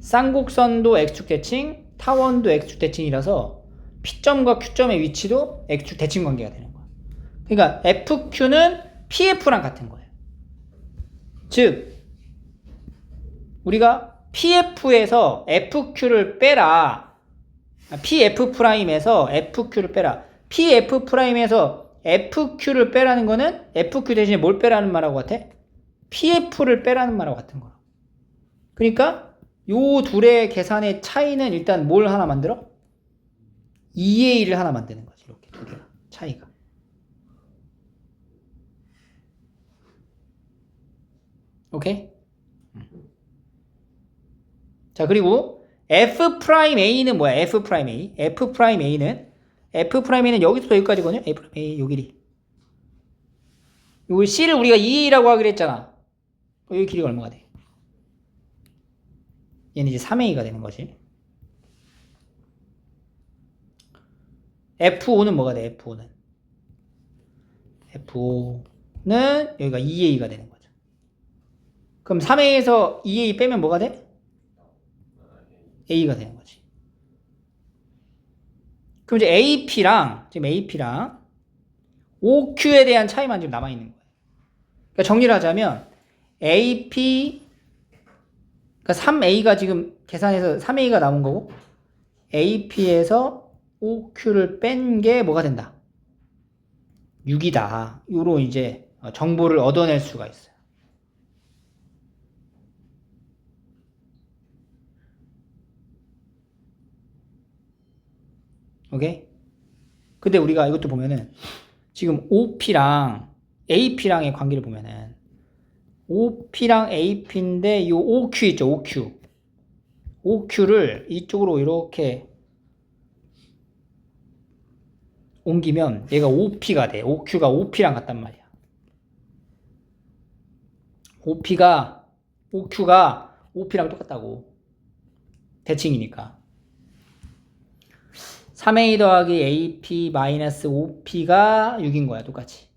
A: 쌍곡선도 X축 대칭, 타원도 X축 대칭이라서 P점과 Q점의 위치도 X축 대칭 관계가 되는 거야. 그러니까 FQ는 PF랑 같은 거예요. 즉, 우리가 PF에서 FQ를 빼라. PF'에서 FQ를 빼라. PF'에서 FQ를 빼라는 거는 FQ 대신에 뭘 빼라는 말하고 같아? PF를 빼라는 말하고 같은 거야. 그러니까 요 둘의 계산의 차이는 일단 뭘 하나 만들어? 2A를 하나 만드는 거지. 이렇게 두 개가 차이가. 오케이? 자, 그리고 F'A는 뭐야? F'A. F'A는 여기서부터 여기까지거든요. F'A 요 길이. 요 C를 우리가 2A라고 하기로 했잖아. 여기 길이가 얼마가 돼? 얘는 이제 3A가 되는 거지. F5는 뭐가 돼? F5는 여기가 2A가 되는 거죠. 그럼 3A에서 2A 빼면 뭐가 돼? A가 되는 거지. 그럼 이제 지금 AP랑 OQ에 대한 차이만 지금 남아있는 거예요. 그러니까 정리를 하자면 AP, 그러니까 3A가 지금 계산해서 3A가 남은 거고, AP에서 OQ를 뺀 게 뭐가 된다? 6이다. 요로 이제 정보를 얻어낼 수가 있어요. 오케이? 근데 우리가 이것도 보면은 지금 OP랑 AP랑의 관계를 보면은 OP랑 AP인데 요 OQ 있죠, OQ를 이쪽으로 이렇게 옮기면 얘가 OP가 돼. OQ가 OP랑 같단 말이야. OQ가 OP랑 똑같다고. 대칭이니까. 3a 더하기 ap 마이너스 5p가 6인 거야, 똑같이.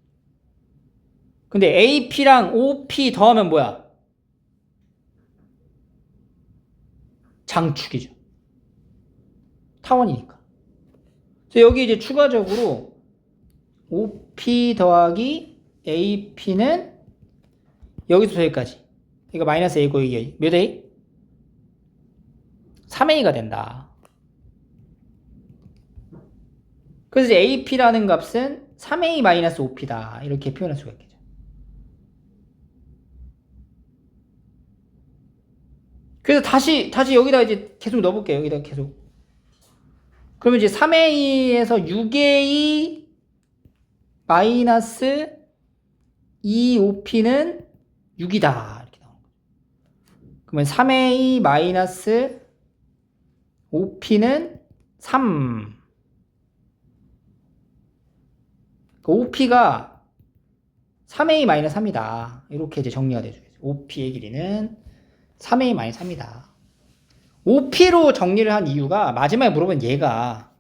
A: 근데 ap랑 5p 더하면 뭐야? 장축이죠. 타원이니까. 그래서 여기 이제 추가적으로 5p 더하기 ap는 여기서 여기까지. 이거 마이너스 a고 이게 몇 a? 3a가 된다. 그래서 이제 ap라는 값은 3a 마이너스 5p다. 이렇게 표현할 수가 있겠죠. 그래서 다시 여기다 이제 계속 넣어볼게요. 여기다 계속. 그러면 이제 3a에서 6a 마이너스 2op는 6이다. 이렇게 나오는 거죠. 그러면 3a 마이너스 5p는 3. 5p가 3a 마이너스 3이다. 이렇게 이제 정리가 되죠. 5p의 길이는 3a 마이너스 3이다. 5p로 정리를 한 이유가 마지막에 물어본 얘가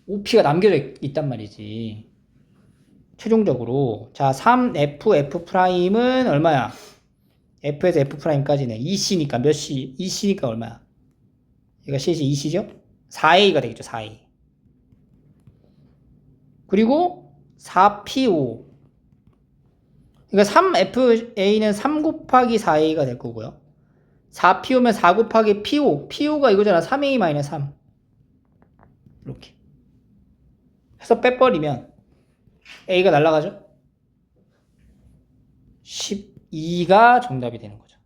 A: 5p가 남겨져 있단 말이지. 최종적으로 자 3f f'은 얼마야? f에서 f'까지는 2c니까 몇 c? 2c니까 얼마야? 얘가 c에서 2c죠? 4a가 되겠죠. 4a. 그리고 4po. 그러니까 3fa는 3 곱하기 4a가 될 거고요. 4po면 4 곱하기 po. po가 이거잖아. 3a 마이너스 3. 이렇게 해서 빼버리면 a가 날아가죠. 12가 정답이 되는 거죠.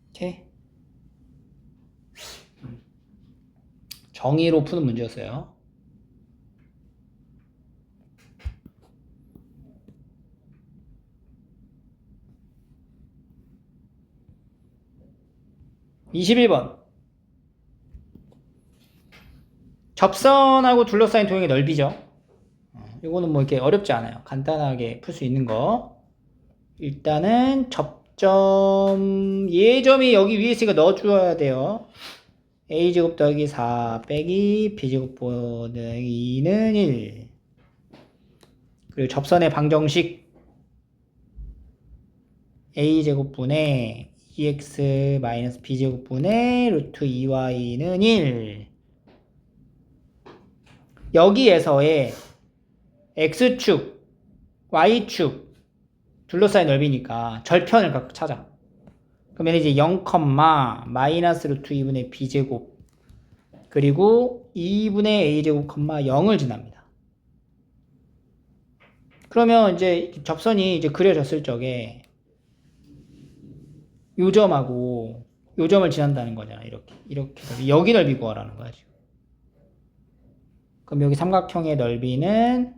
A: 오케이. 정의로 푸는 문제였어요. (21번) 접선하고 둘러싸인 도형의 넓이죠. 이거는 뭐 이렇게 어렵지 않아요. 간단하게 풀 수 있는 거. 일단은 접점 예점이 여기 위에 있으니까 넣어줘야 돼요. a제곱 더하기 4 빼기 b제곱 더하기 2는 1. 그리고 접선의 방정식 a제곱분의 2x 마이너스 b제곱분의 루트 2y는 1. 여기에서의 x축, y축 둘러싸인 넓이니까 절편을 각각 찾아. 그러면 이제 0, 마이너스 루트 2분의 b제곱 그리고 2분의 a제곱, 0을 지납니다. 그러면 이제 접선이 이제 그려졌을 적에 요점하고 요점을 지난다는 거잖아. 이렇게 여기 넓이 구하라는 거야 지금. 그럼 여기 삼각형의 넓이는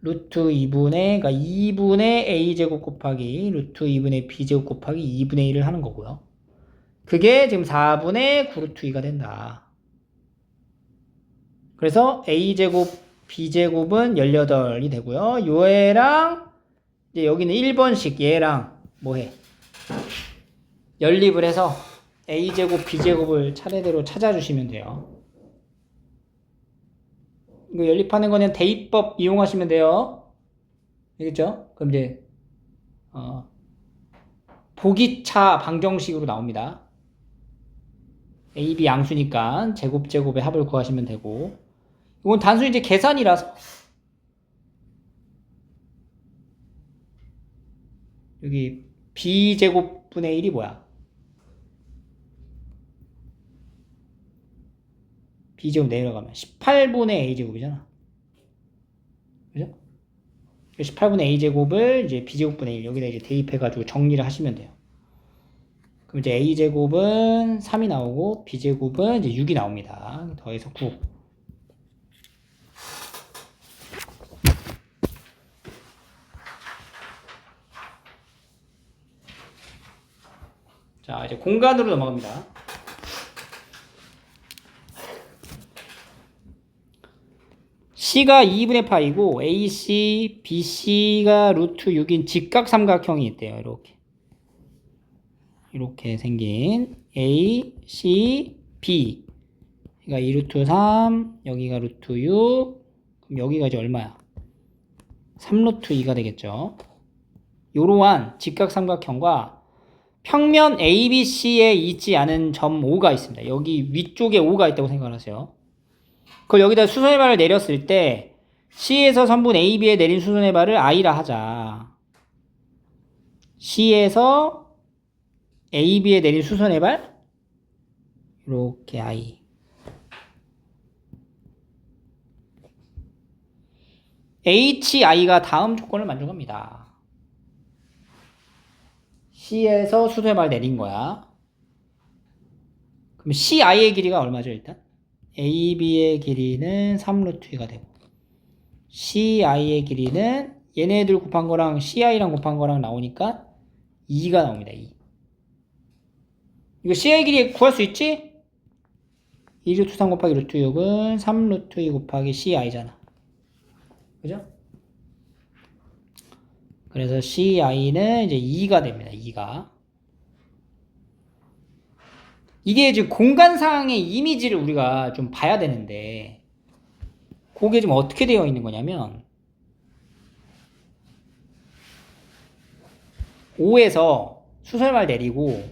A: 루트 2분의 그러니까 2분의 a제곱 곱하기 루트 2분의 b제곱 곱하기 2분의 1을 하는 거고요. 그게 지금 4분의 9루트 2가 된다. 그래서 a제곱 b제곱은 18이 되고요. 요애랑 이제 여기는 1번씩 얘랑 뭐해? 연립을 해서 a제곱 b제곱을 차례대로 찾아주시면 돼요. 이거 연립하는 거는 대입법 이용하시면 돼요. 알겠죠? 그럼 이제 보기차 방정식으로 나옵니다. a, b 양수니까 제곱의 합을 구하시면 되고, 이건 단순히 이제 계산이라서 여기 b제곱분의 1이 뭐야? b제곱 내려가면 18분의 a제곱이잖아. 그죠? 18분의 a제곱을 이제 b제곱분의 1 여기다 이제 대입해가지고 정리를 하시면 돼요. 그럼 이제 a제곱은 3이 나오고 b제곱은 이제 6이 나옵니다. 더해서 9. 자, 이제 공간으로 넘어갑니다. C가 2분의 파이고 AC, BC가 루트 6인 직각삼각형이 있대요. 이렇게. 이렇게 생긴 A, C, B. 그러니까 2 루트 3, 여기가 루트 6, 그럼 여기가 이제 얼마야? 3 루트 2가 되겠죠. 이러한 직각삼각형과 평면 ABC에 있지 않은 점 O가 있습니다. 여기 위쪽에 O가 있다고 생각하세요. 그걸 여기다 수선의 발을 내렸을 때 C에서 선분 AB에 내린 수선의 발을 I라 하자. C에서 AB에 내린 수선의 발 이렇게 I. HI가 다음 조건을 만족합니다. C에서 수선의 발 내린 거야. 그럼 CI의 길이가 얼마죠, 일단? AB의 길이는 3루트 2가 되고, CI의 길이는 얘네들 곱한 거랑 CI랑 곱한 거랑 나오니까 2가 나옵니다, 2. 이거 CI의 길이 구할 수 있지? 2루트 3 곱하기 루트 6은 3루트 2 곱하기 CI잖아. 그죠? 그래서 CI는 이제 2가 됩니다, 2가. 이게 지금 공간상의 이미지를 우리가 좀 봐야 되는데, 그게 좀 어떻게 되어 있는 거냐면, O에서 수선발 내리고,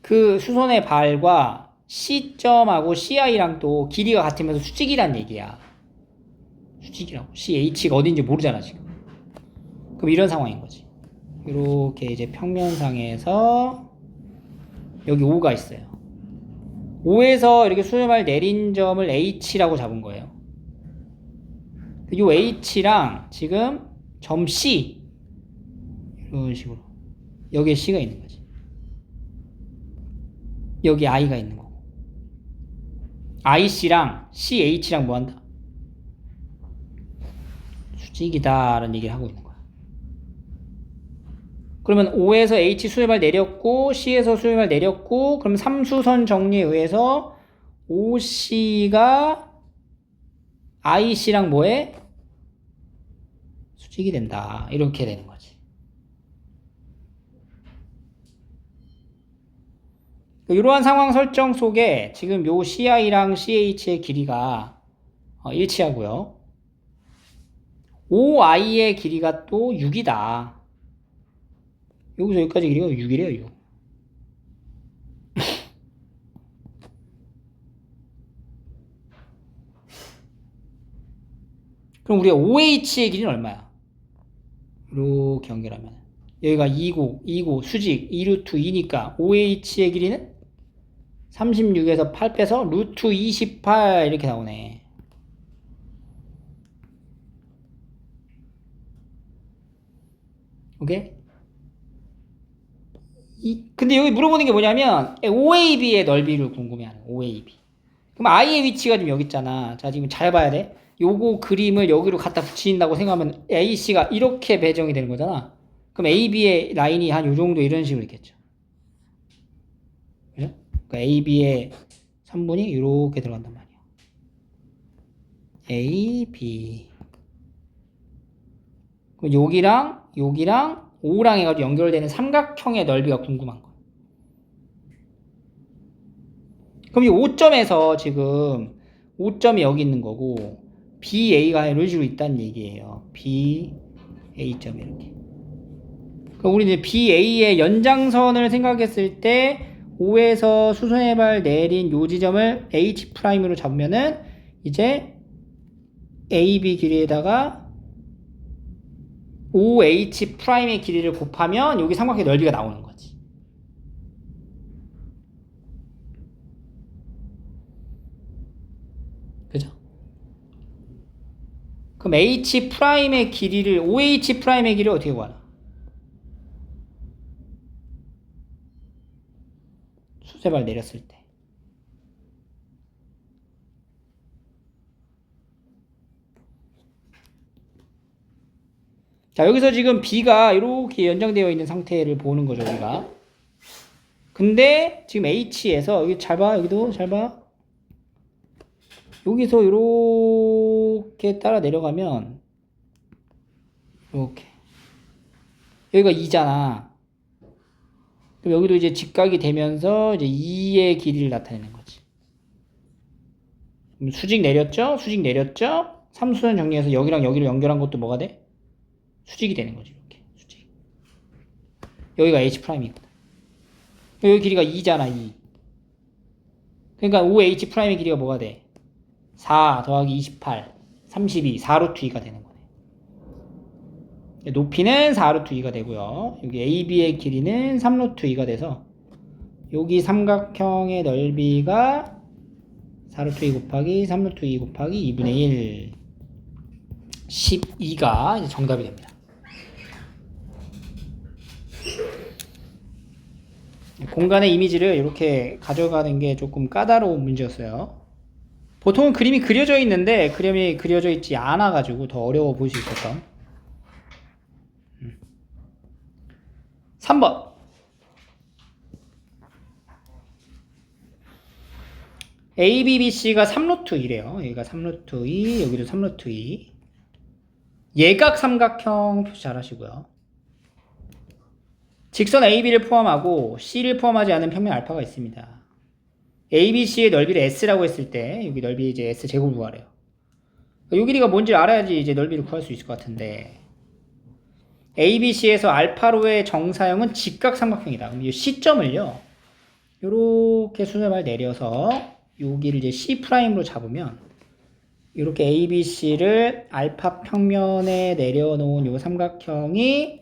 A: 그 수선의 발과 C점하고 CI랑 또 길이가 같으면서 수직이란 얘기야. 수직이라고. CH가 어딘지 모르잖아, 지금. 그럼 이런 상황인 거지. 이렇게 이제 평면상에서 여기 O가 있어요. O에서 이렇게 수선발 내린 점을 H라고 잡은 거예요. 이 H랑 지금 점 C 이런 식으로 여기에 C가 있는 거지. 여기 I가 있는 거고. IC랑 CH랑 뭐 한다? 수직이다 라는 얘기를 하고 있는 거야. 그러면 O에서 H 수렴발 내렸고 C에서 수렴발 내렸고 그럼 3수선 정리에 의해서 OC가 IC랑 뭐해? 수직이 된다. 이렇게 되는 거지. 이러한 상황 설정 속에 지금 요 CI랑 CH의 길이가 일치하고요. OI의 길이가 또 6이다. 여기서 여기까지 길이가 6이래요, 6. 그럼 우리가 OH의 길이는 얼마야? 이렇게 연결하면 여기가 2고 수직 2루트 2니까 OH의 길이는 36에서 8 빼서 루트 28 이렇게 나오네. 오케이? 근데 여기 물어보는 게 뭐냐면 OAB의 넓이를 궁금해하는 OAB. 그럼 I의 위치가 지금 여기 있잖아. 자, 지금 잘 봐야 돼. 요거 그림을 여기로 갖다 붙인다고 생각하면 AC가 이렇게 배정이 되는 거잖아. 그럼 AB의 라인이 한 요 정도 이런 식으로 있겠죠. 그죠? 그러니까 AB의 3분이 이렇게 들어간단 말이야. A, B. 그럼 여기랑 O랑 해가지고 연결되는 삼각형의 넓이가 궁금한 거야. 그럼 이 5점에서 지금 5점이 여기 있는 거고 BA가 이런 식으로 있다는 얘기예요. BA점 이렇게. 그럼 우리 이제 BA의 연장선을 생각했을 때 O에서 수선의 발 내린 요 지점을 H'으로 잡으면은 이제 AB 길이에다가 OH'의 길이를 곱하면 여기 삼각형의 넓이가 나오는 거지. 그죠? 그럼 H'의 길이를 OH'의 길이를 어떻게 구하나? 수세발 내렸을 때. 자, 여기서 지금 B가 이렇게 연장되어 있는 상태를 보는 거죠, 우리가. 근데 지금 H에서 여기 잘 봐, 여기도 잘 봐. 여기서 이렇게 따라 내려가면 이렇게 여기가 2잖아. 그럼 여기도 이제 직각이 되면서 이제 2의 길이를 나타내는 거지. 수직 내렸죠? 수직 내렸죠? 삼수는 정리해서 여기랑 여기를 연결한 것도 뭐가 돼? 수직이 되는 거지. 이렇게 수직. 여기가 H'이거든. 여기 길이가 2잖아. 2. 그러니까 OH'의 길이가 뭐가 돼? 4 더하기 28 32 4루트 2가 되는 거네. 높이는 4루트 2가 되고요. 여기 AB의 길이는 3루트 2가 돼서 여기 삼각형의 넓이가 4루트 2 곱하기 3루트 2 곱하기 2분의 1 12가 이제 정답이 됩니다. 공간의 이미지를 이렇게 가져가는 게 조금 까다로운 문제였어요. 보통은 그림이 그려져 있는데 그림이 그려져 있지 않아 가지고 더 어려워 보일 수 있었던. 3번 A, B, B, C가 3루트 2래요. 여기가 3루트 2, 여기도 3루트 2. 예각 삼각형 표시 잘 하시고요. 직선 AB를 포함하고 C를 포함하지 않은 평면 알파가 있습니다. ABC의 넓이를 S라고 했을 때 여기 넓이 이제 S 제곱을 구하래요. 이 길이가 뭔지 알아야지 이제 넓이를 구할 수 있을 것 같은데 ABC에서 알파로의 정사형은 직각 삼각형이다. 그럼 이 C점을요 이렇게 순서를 내려서 여기를 이제 C'로 잡으면 이렇게 ABC를 알파 평면에 내려놓은 이 삼각형이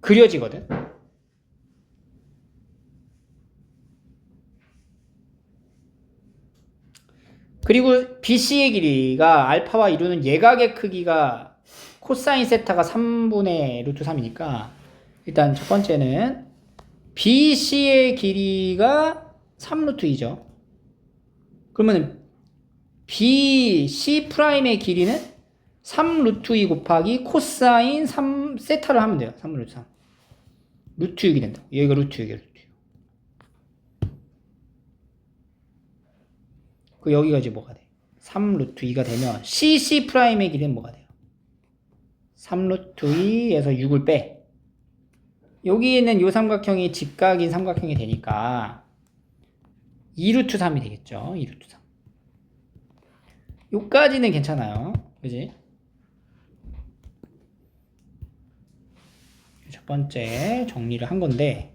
A: 그려지거든. 그리고 BC의 길이가 알파와 이루는 예각의 크기가 코사인 세타가 3분의 루트 3이니까 일단 첫 번째는 BC의 길이가 3루트 2죠. 그러면 BC'의 길이는 3루트 2 곱하기 코사인 3 세타를 하면 돼요. 3 루트 3. 루트 6이 된다. 여기가 루트 6이에요. 루트 6. 그 여기가 이제 뭐가 돼? 3 루트 2가 되면 CC'의 길이는 뭐가 돼요? 3 루트 2에서 6을 빼. 여기 있는 이 삼각형이 직각인 삼각형이 되니까 2루트 3이 되겠죠. 2루트 3. 요까지는 괜찮아요. 그지? 첫 번째 정리를 한 건데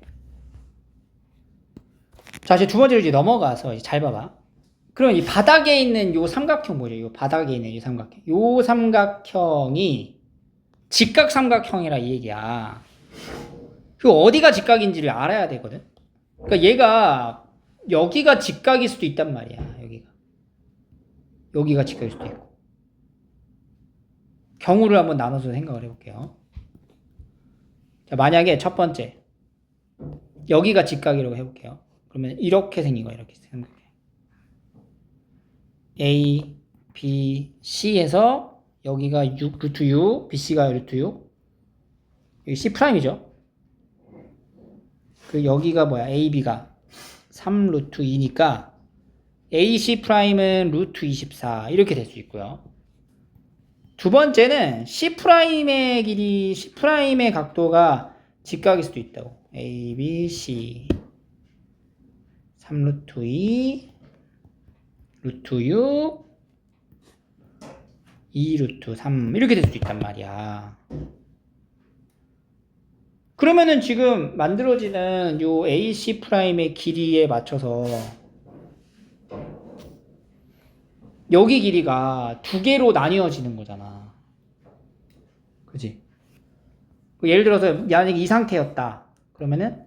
A: 자 이제 두 번째로 이제 넘어가서 이제 잘 봐봐. 그럼 이 바닥에 있는 요 삼각형 뭐죠? 요 바닥에 있는 이 삼각형. 요 삼각형이 직각 삼각형이라 이 얘기야. 그 어디가 직각인지를 알아야 되거든. 그러니까 얘가 여기가 직각일 수도 있단 말이야. 여기가 직각일 수도 있고. 경우를 한번 나눠서 생각을 해볼게요. 자, 만약에 첫 번째 여기가 직각이라고 해볼게요. 그러면 이렇게 생긴 거야. 이렇게 생각해. A, B, C에서 여기가 6, 루트 6, BC가 루트 6 여기 C'이죠. 그 여기가 뭐야? AB가 3 루트 2니까 AC'은 루트 24 이렇게 될 수 있고요. 두 번째는 C'의 길이, C'의 각도가 직각일 수도 있다고. A, B, C 3 루트 2 루트 6 2 루트 3 이렇게 될 수도 있단 말이야. 그러면은 지금 만들어지는 요 AC'의 길이에 맞춰서 여기 길이가 두 개로 나뉘어지는 거잖아. 그지? 예를 들어서 만약에 이 상태였다. 그러면은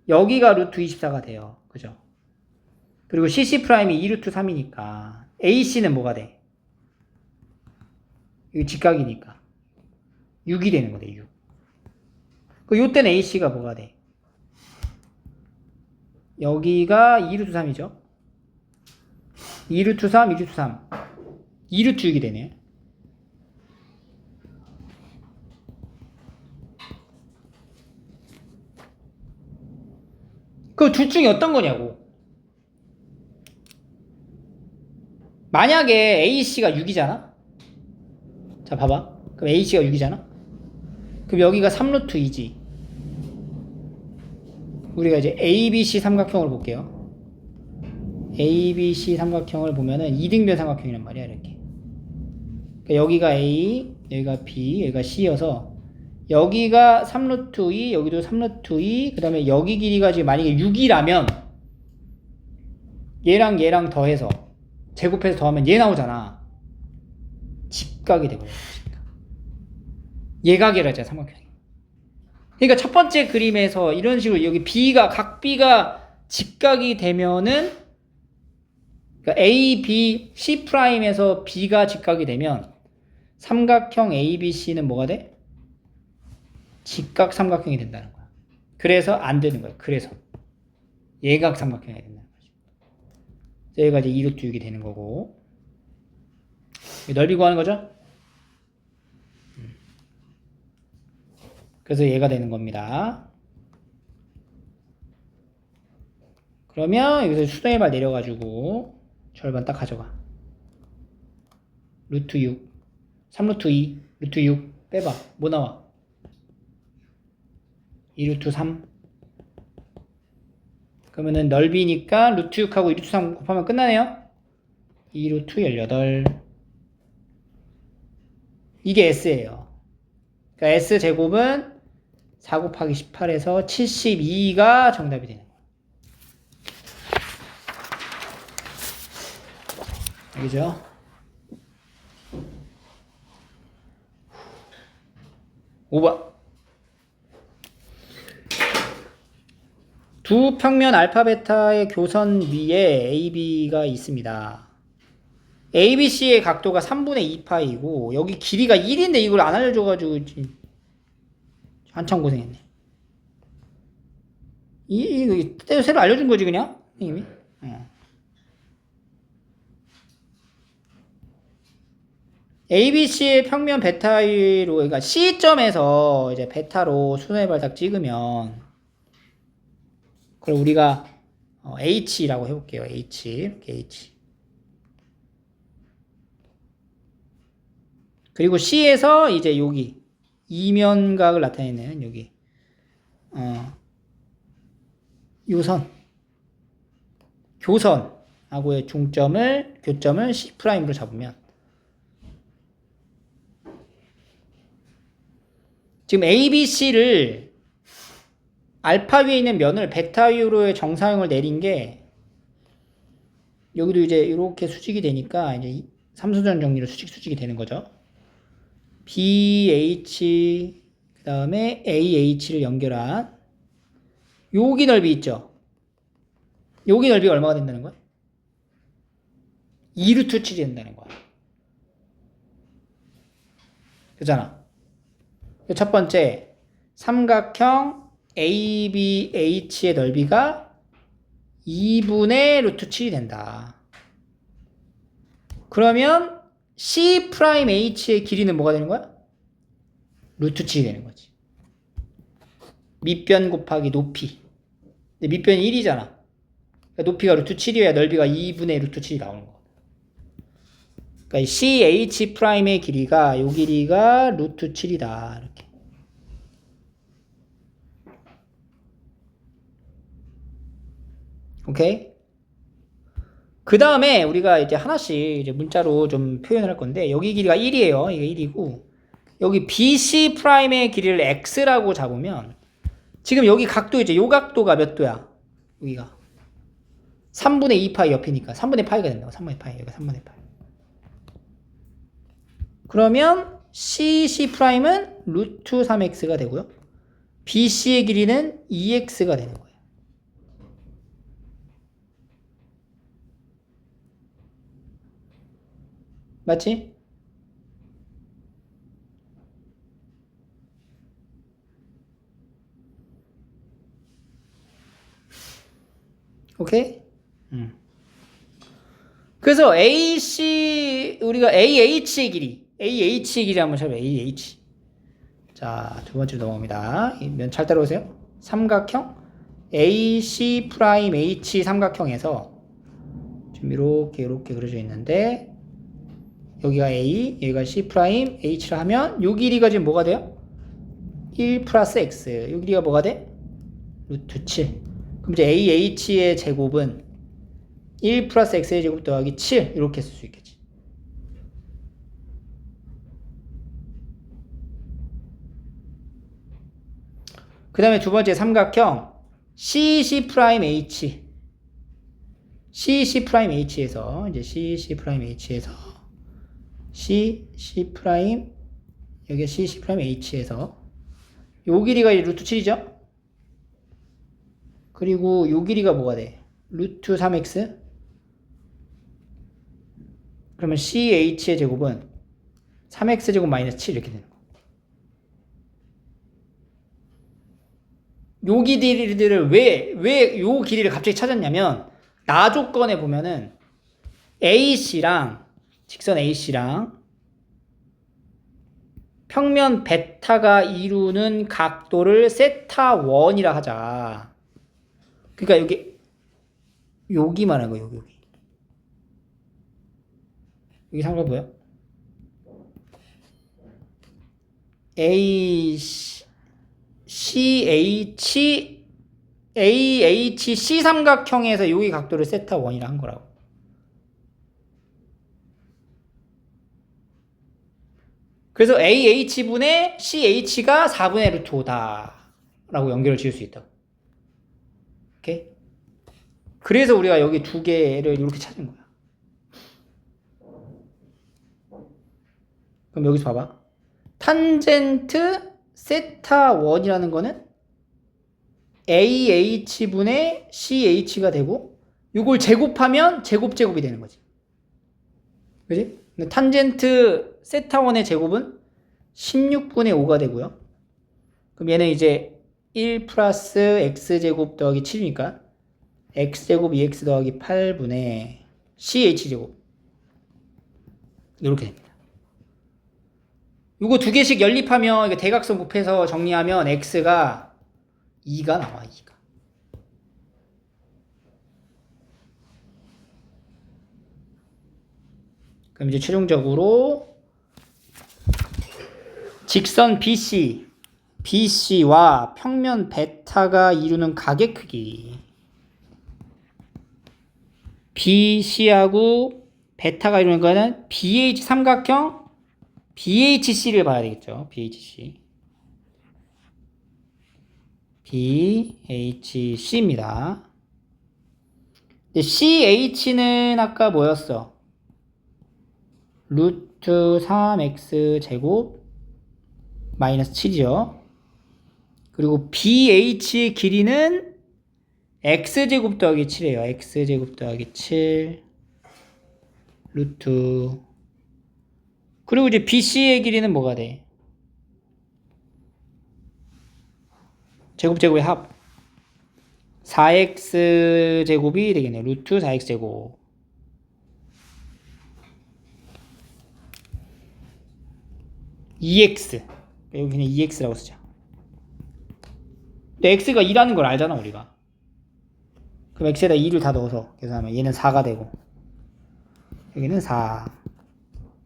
A: 여기가 루트 24가 돼요. 그죠? 그리고 CC'이 2루트 3이니까 AC는 뭐가 돼? 이거 직각이니까 6이 되는 거네. 6. 그 요때는 AC가 뭐가 돼? 여기가 2루트 3이죠. 2루트 3, 2루트 3. 2루트 6이 되네. 그 둘 중에 어떤 거냐고. 만약에 AC가 6이잖아? 자, 봐봐. 그럼 AC가 6이잖아? 그럼 여기가 3루트 2지. 우리가 이제 ABC 삼각형을 볼게요. ABC 삼각형을 보면은 이등변 삼각형이란 말이야, 이렇게. 그러니까 여기가 A, 여기가 B, 여기가 C여서 여기가 3루트 2, 여기도 3루트 2, 그 다음에 여기 길이가 지금 만약에 6이라면 얘랑 더해서 제곱해서 더하면 얘 나오잖아. 직각이 되거든요. 직각. 예각이라 하잖아, 삼각형이. 그러니까 첫 번째 그림에서 이런 식으로 여기 B가 각 B가 직각이 되면은 그러니까 A, B, C'에서 B가 직각이 되면 삼각형 ABC는 뭐가 돼? 직각 삼각형이 된다는 거야. 그래서 안 되는 거야. 그래서 예각 삼각형이 된다는 거지. 여기가 이제 2루트 6이 되는 거고 넓이 구하는 거죠? 그래서 얘가 되는 겁니다. 그러면 여기서 수동의 발 내려가지고 절반 딱 가져가. 루트 6, 3루트 2, 루트 6 빼봐. 뭐 나와? 2루트 3. 그러면은 넓이니까 루트 6하고 2루트 3 곱하면 끝나네요. 2루트 18. 이게 S예요. 그러니까 S제곱은 4 곱하기 18에서 72가 정답이 되는 거예요. 알겠죠? 오버. 두 평면 알파 베타의 교선 위에 AB가 있습니다. ABC의 각도가 3분의 2파이고 여기 길이가 1인데 이걸 안 알려줘가지고 한참 고생했네. 이거 새로 알려준 거지 그냥? 이미? ABC의 평면 베타로 그러니까 C점에서 이제 베타로 수선의 발딱 찍으면 그걸 우리가 H라고 해볼게요. H. 그리고 C에서 이제 여기 이면각을 나타내는 여기 요선 교선하고의 교점을 C'로 잡으면 지금 ABC를 알파 위에 있는 면을 베타 위로의 정사형을 내린 게 여기도 이제 이렇게 수직이 되니까 이제 삼수전 정리로 수직이 되는 거죠. BH 그 다음에 AH를 연결한 여기 넓이 있죠. 여기 넓이가 얼마가 된다는 거야? 2루트 7이 된다는 거야. 그잖아. 첫 번째 삼각형 ABH의 넓이가 2분의 루트 7이 된다. 그러면 C'H의 길이는 뭐가 되는 거야? 루트 7이 되는 거지. 밑변 곱하기 높이. 근데 밑변이 1이잖아. 그러니까 높이가 루트 7이어야 넓이가 2분의 루트 7이 나오는 거거든. 그러니까 CH'의 길이가 요 길이가 루트 7이다. 이렇게. 오케이? 그 다음에 우리가 이제 하나씩 이제 문자로 좀 표현을 할 건데 여기 길이가 1이에요. 이게 1이고 여기 BC'의 길이를 X라고 잡으면 지금 여기 각도 이제 요 각도가 몇 도야? 여기가 3분의 2파이 옆이니까 3분의 파이가 된다고. 3분의 파이. 여기가 3분의 파이. 그러면 CC'은 루트 3x가 되고요. BC의 길이는 2x가 되는 거예요. 맞지? 오케이? 그래서 우리가 AH의 길이 한번 찾아봐요. AH. 자, 두 번째로 넘어갑니다. 면 잘 따라오세요. 삼각형 AC'H 삼각형에서 지금 이렇게 그려져 있는데 여기가 A, 여기가 C', H를 하면 요 길이가 지금 뭐가 돼요? 1 플러스 X. 요 길이가 뭐가 돼? 루트 7. 그럼 이제 AH의 제곱은 1 플러스 X의 제곱 더하기 7 이렇게 쓸 수 있겠지. 그 다음에 두 번째 삼각형 CC'H CC''H에서 이제 CC''H에서 CC' 여기 CC''H에서 요 길이가 이제 루트 7이죠? 그리고 요 길이가 뭐가 돼? 루트 3x? 그러면 CH의 제곱은 3x 제곱 마이너스 7 이렇게 되는 거야. 요 길이들을 왜 요 길이를 갑자기 찾았냐면 나 조건에 보면은 AC랑 직선 AC랑 평면 베타가 이루는 각도를 세타 1이라 하자. 그러니까 여기 말하는 거야. 여기 상관 뭐야? AHC 삼각형에서 여기 각도를 세타 1이라 한 거라고. 그래서 AH분의 CH가 4분의 루트 5다 라고 연결을 지을 수 있다. 오케이? 그래서 우리가 여기 두 개를 이렇게 찾은 거야. 그럼 여기서 봐봐. 탄젠트 세타 1이라는 거는 AH분의 CH가 되고 이걸 제곱하면 제곱이 되는 거지. 그지? 탄젠트 세타 1의 제곱은 16분의 5가 되고요. 그럼 얘는 이제 1 플러스 x제곱 더하기 7이니까 x제곱 2x 더하기 8분의 ch제곱 이렇게 됩니다. 이거 두 개씩 연립하면 이게 대각선 곱해서 정리하면 x가 2가 나와. 2가. 그럼 이제 최종적으로 직선 BC와 평면 베타가 이루는 각의 크기 BC하고 베타가 이루는 거는 BH 삼각형 BHC를 봐야 되겠죠. BHC입니다. CH는 아까 뭐였어? 루트 3x 제곱 마이너스 7이죠. 그리고 BH의 길이는 x제곱 더하기 7이에요. x제곱 더하기 7 루트. 그리고 이제 BC의 길이는 뭐가 돼? 제곱의 합 4x 제곱이 되겠네요. 루트 4x 제곱. EX. 여기 그냥 EX라고 쓰자. 근데 X가 2라는 걸 알잖아, 우리가. 그럼 X에다 2를 다 넣어서 계산하면 얘는 4가 되고, 여기는 4.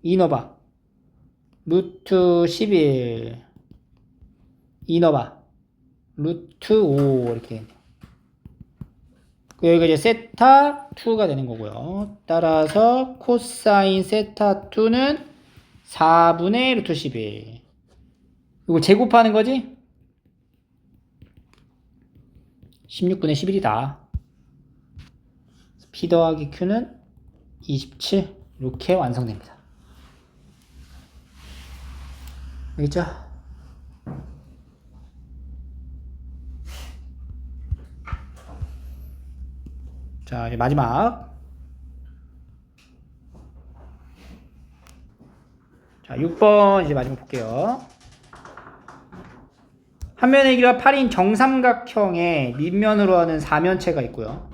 A: 2 넣어봐. 루트 11. 2 넣어봐. 루트 5. 이렇게. 여기가 이제 세타 2가 되는 거고요. 따라서 코사인 세타 2는 4분의 루트 11. 이거 제곱하는 거지? 16분의 11이다. P 더하기 Q는 27. 이렇게 완성됩니다. 알겠죠? 자, 이제 마지막. 자, 6번 이제 마지막 볼게요. 한 면의 길이가 8인 정삼각형의 밑면으로 하는 사면체가 있고요.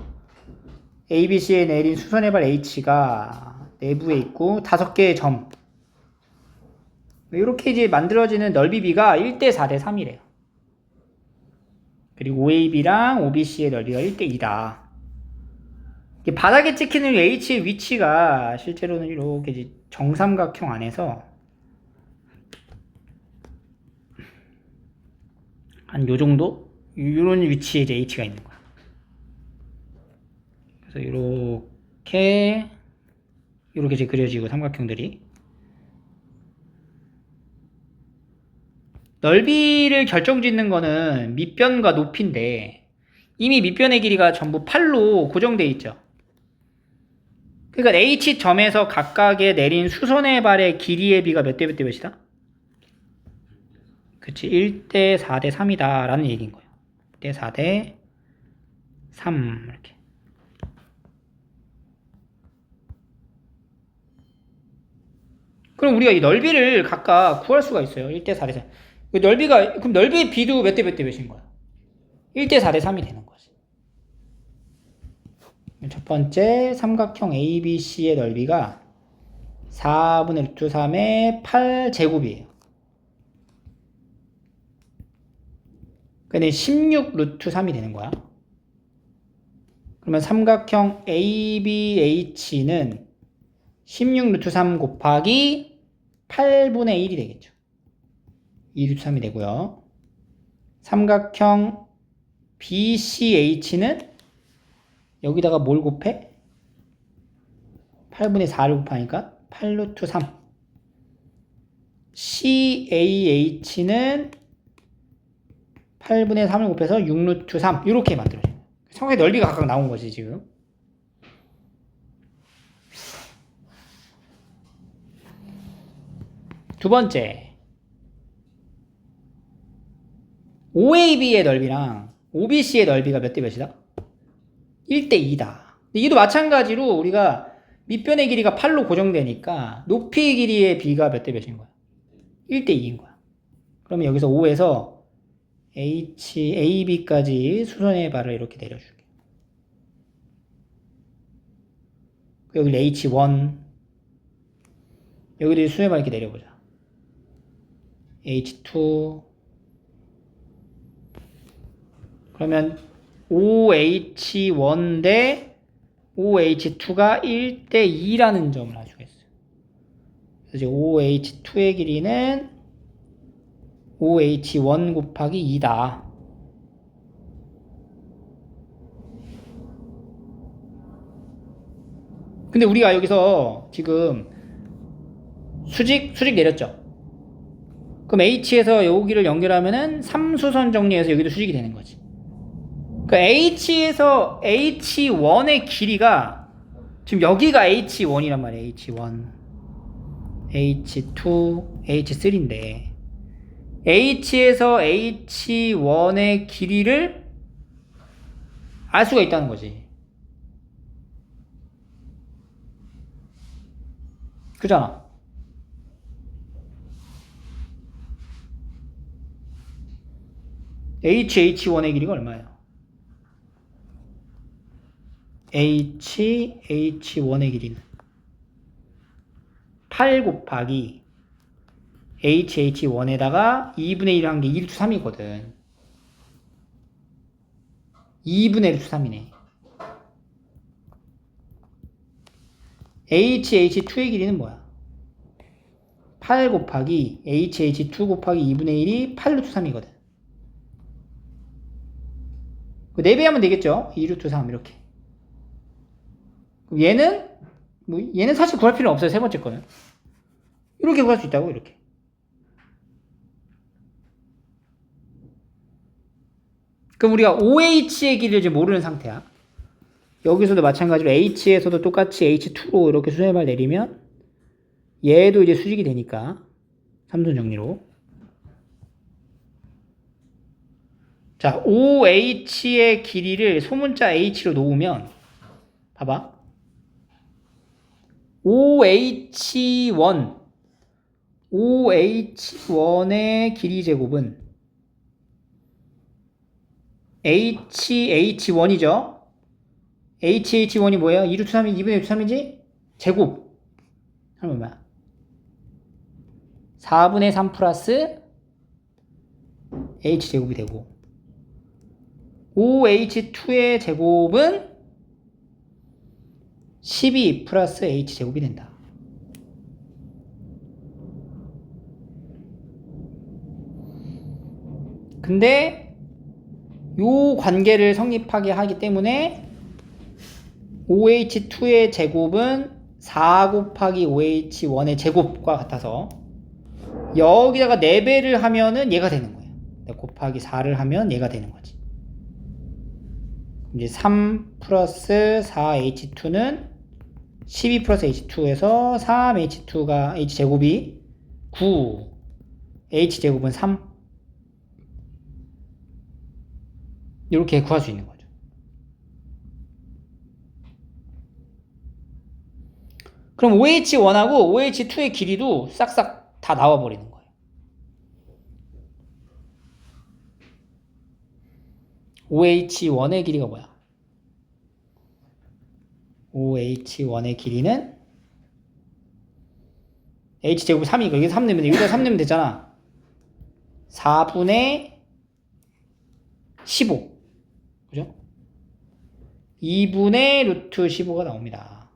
A: ABC에 내린 수선의 발 H가 내부에 있고 5개의 점. 이렇게 이제 만들어지는 넓이 B가 1대 4대 3이래요. 그리고 OAB랑 OBC의 넓이가 1대 2다. 바닥에 찍히는 H의 위치가 실제로는 이렇게 이제 정삼각형 안에서 한 요 정도 이런 위치에 이제 h가 있는 거야. 그래서 이렇게 이제 그려지고 삼각형들이 넓이를 결정짓는 거는 밑변과 높이인데 이미 밑변의 길이가 전부 8로 고정되어 있죠. 그러니까 H점에서 각각에 내린 수선의 발의 길이의 비가 몇 대 몇이다? 그치, 1대 4대 3이다 라는 얘기인 거예요. 1대 4대 3 이렇게. 그럼 우리가 이 넓이를 각각 구할 수가 있어요. 1대 4대 3. 그럼 넓이의 비도 몇 대 몇인 거야? 1대 4대 3이 되는 거지. 첫 번째 삼각형 ABC의 넓이가 4분의 루트 3의 8제곱이에요. 근데 16 루트 3이 되는 거야. 그러면 삼각형 ABH는 16 루트 3 곱하기 8분의 1이 되겠죠. 2 루트 3이 되고요. 삼각형 BCH는 여기다가 뭘 곱해? 8분의 4를 곱하니까 8 루트 3. CAH는 8분의 3을 곱해서 6 루트 3. 이렇게 만들어져요. 삼각의 넓이가 각각 나온 거지, 지금. 두 번째. OAB의 넓이랑 OBC의 넓이가 몇 대 몇이다? 1대 2다. 이도 마찬가지로 우리가 밑변의 길이가 8로 고정되니까 높이 길이의 비가 몇 대 몇인 거야? 1대 2인 거야. 그러면 여기서 O에서 AB까지 수선의 발을 이렇게 내려줄게. 여기 H1 여기도 수선의 발 이렇게 내려보자. H2 그러면 OH1 대 OH2가 1대 2라는 점을 알 수가 있어요. 그래서 OH2의 길이는 OH1 곱하기 2다. 근데 우리가 여기서 지금 수직 내렸죠? 그럼 H에서 여기를 연결하면은 3수선 정리해서 여기도 수직이 되는 거지. 그 H에서 H1의 길이가 지금 여기가 H1이란 말이에요. H1, H2, H3인데 H에서 H1의 길이를 알 수가 있다는 거지. 그잖아. H1의 길이가 얼마예요? H1의 길이는 8 곱하기 HH1에다가 2분의 1을 한 게 1 루트 3이거든. 2분의 1 루트 3이네. HH2의 길이는 뭐야? 8 곱하기 HH2 곱하기 2분의 1이 8 루트 3이거든. 4배하면 되겠죠? 2 루트 3 이렇게. 얘는 얘는 사실 구할 필요는 없어요. 세 번째 거는 이렇게 구할 수 있다고. 이렇게. 그럼 우리가 OH의 길이를 이제 모르는 상태야. 여기서도 마찬가지로 H에서도 똑같이 H2로 이렇게 수선발 내리면 얘도 이제 수직이 되니까 삼선 정리로. 자, OH의 길이를 소문자 H로 놓으면 봐봐. OH1의 길이 제곱은 HH1이죠. HH1이 뭐예요? 2루트 3이 2분의 1루트 3이지? 제곱. 하면 뭐야? 4분의 3 플러스 H제곱이 되고 OH2의 제곱은 12 플러스 H제곱이 된다. 근데 요 관계를 성립하게 하기 때문에 OH2의 제곱은 4 곱하기 OH1의 제곱과 같아서 여기다가 4배를 하면은 얘가 되는 거예요. 곱하기 4를 하면 얘가 되는 거지. 이제 3 플러스 4H2는 12 플러스 H2에서 3H2가 H제곱이 9, H제곱은 3. 이렇게 구할 수 있는 거죠. 그럼 OH1하고 OH2의 길이도 싹싹 다 나와버리는 거예요. OH1의 길이가 뭐야? OH1의 길이는 H제곱 3이니까 여기 3 넣으면 돼. 여기다 3 넣으면 되잖아. 4분의 15. 그죠? 2분의 루트 15가 나옵니다.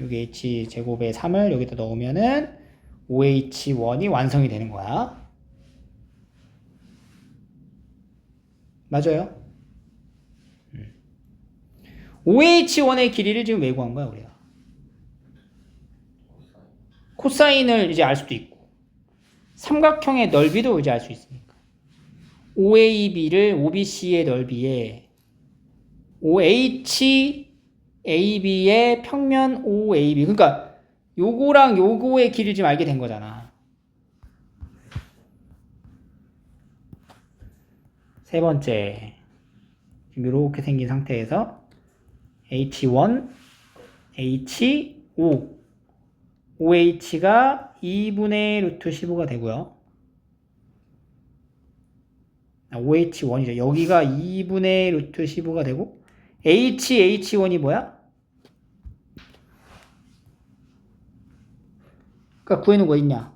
A: 여기 H제곱에 3을 여기다 넣으면은 OH1이 완성이 되는 거야. 맞아요? OH1의 길이를 지금 왜 구한 거야, 우리가? 코사인을 이제 알 수도 있고, 삼각형의 넓이도 이제 알 수 있으니까. OAB를 OBC의 넓이에 OHAB의 평면 OAB. 그러니까 요거랑 요거의 길이를 지금 알게 된 거잖아. 세 번째. 지금 이렇게 생긴 상태에서 H1, H5, OH가 2분의 루트 15가 되고요. OH1이죠. 여기가 2분의 루트 15가 되고 H1이 뭐야? 그러니까 구해놓은 거 있냐?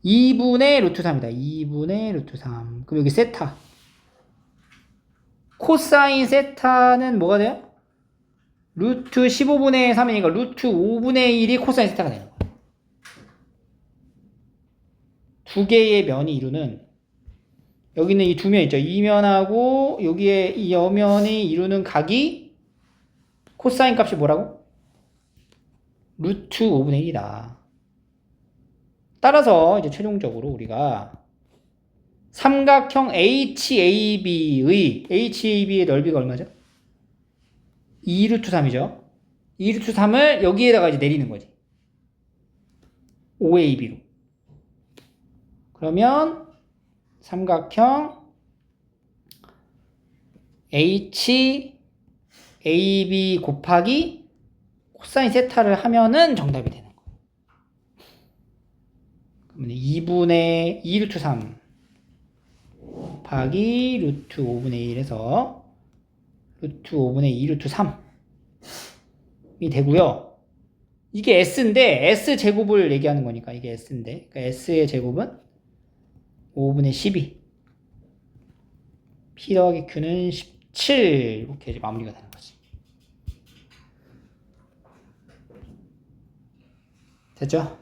A: 2분의 루트 3이다. 2분의 루트 3. 그럼 여기 세타. 코사인 세타는 뭐가 돼요? 루트 15분의 3이니까 루트 5분의 1이 코사인 세타가 되는 거야. 두 개의 면이 이루는, 여기는 이 두 면 있죠. 이 면하고 여기에 이 여면이 이루는 각이 코사인 값이 뭐라고? 루트 5분의 1이다. 따라서 이제 최종적으로 우리가 삼각형 HAB의 넓이가 얼마죠? 2루트 3이죠. 2루트 3을 여기에다가 이제 내리는 거지. OAB로. 그러면 삼각형 HAB 곱하기 코사인 세타를 하면은 정답이 되는 거예요. 그러면 2분의 2루트 3 곱하기 루트 5분의 1에서 루트 5분의 2루트 3이 되고요. 이게 S인데 S제곱을 얘기하는 거니까 이게 S인데, 그러니까 S의 제곱은 5분의 12, P 더하기 Q는 17, 이렇게 이제 마무리가 되는 거지. 됐죠?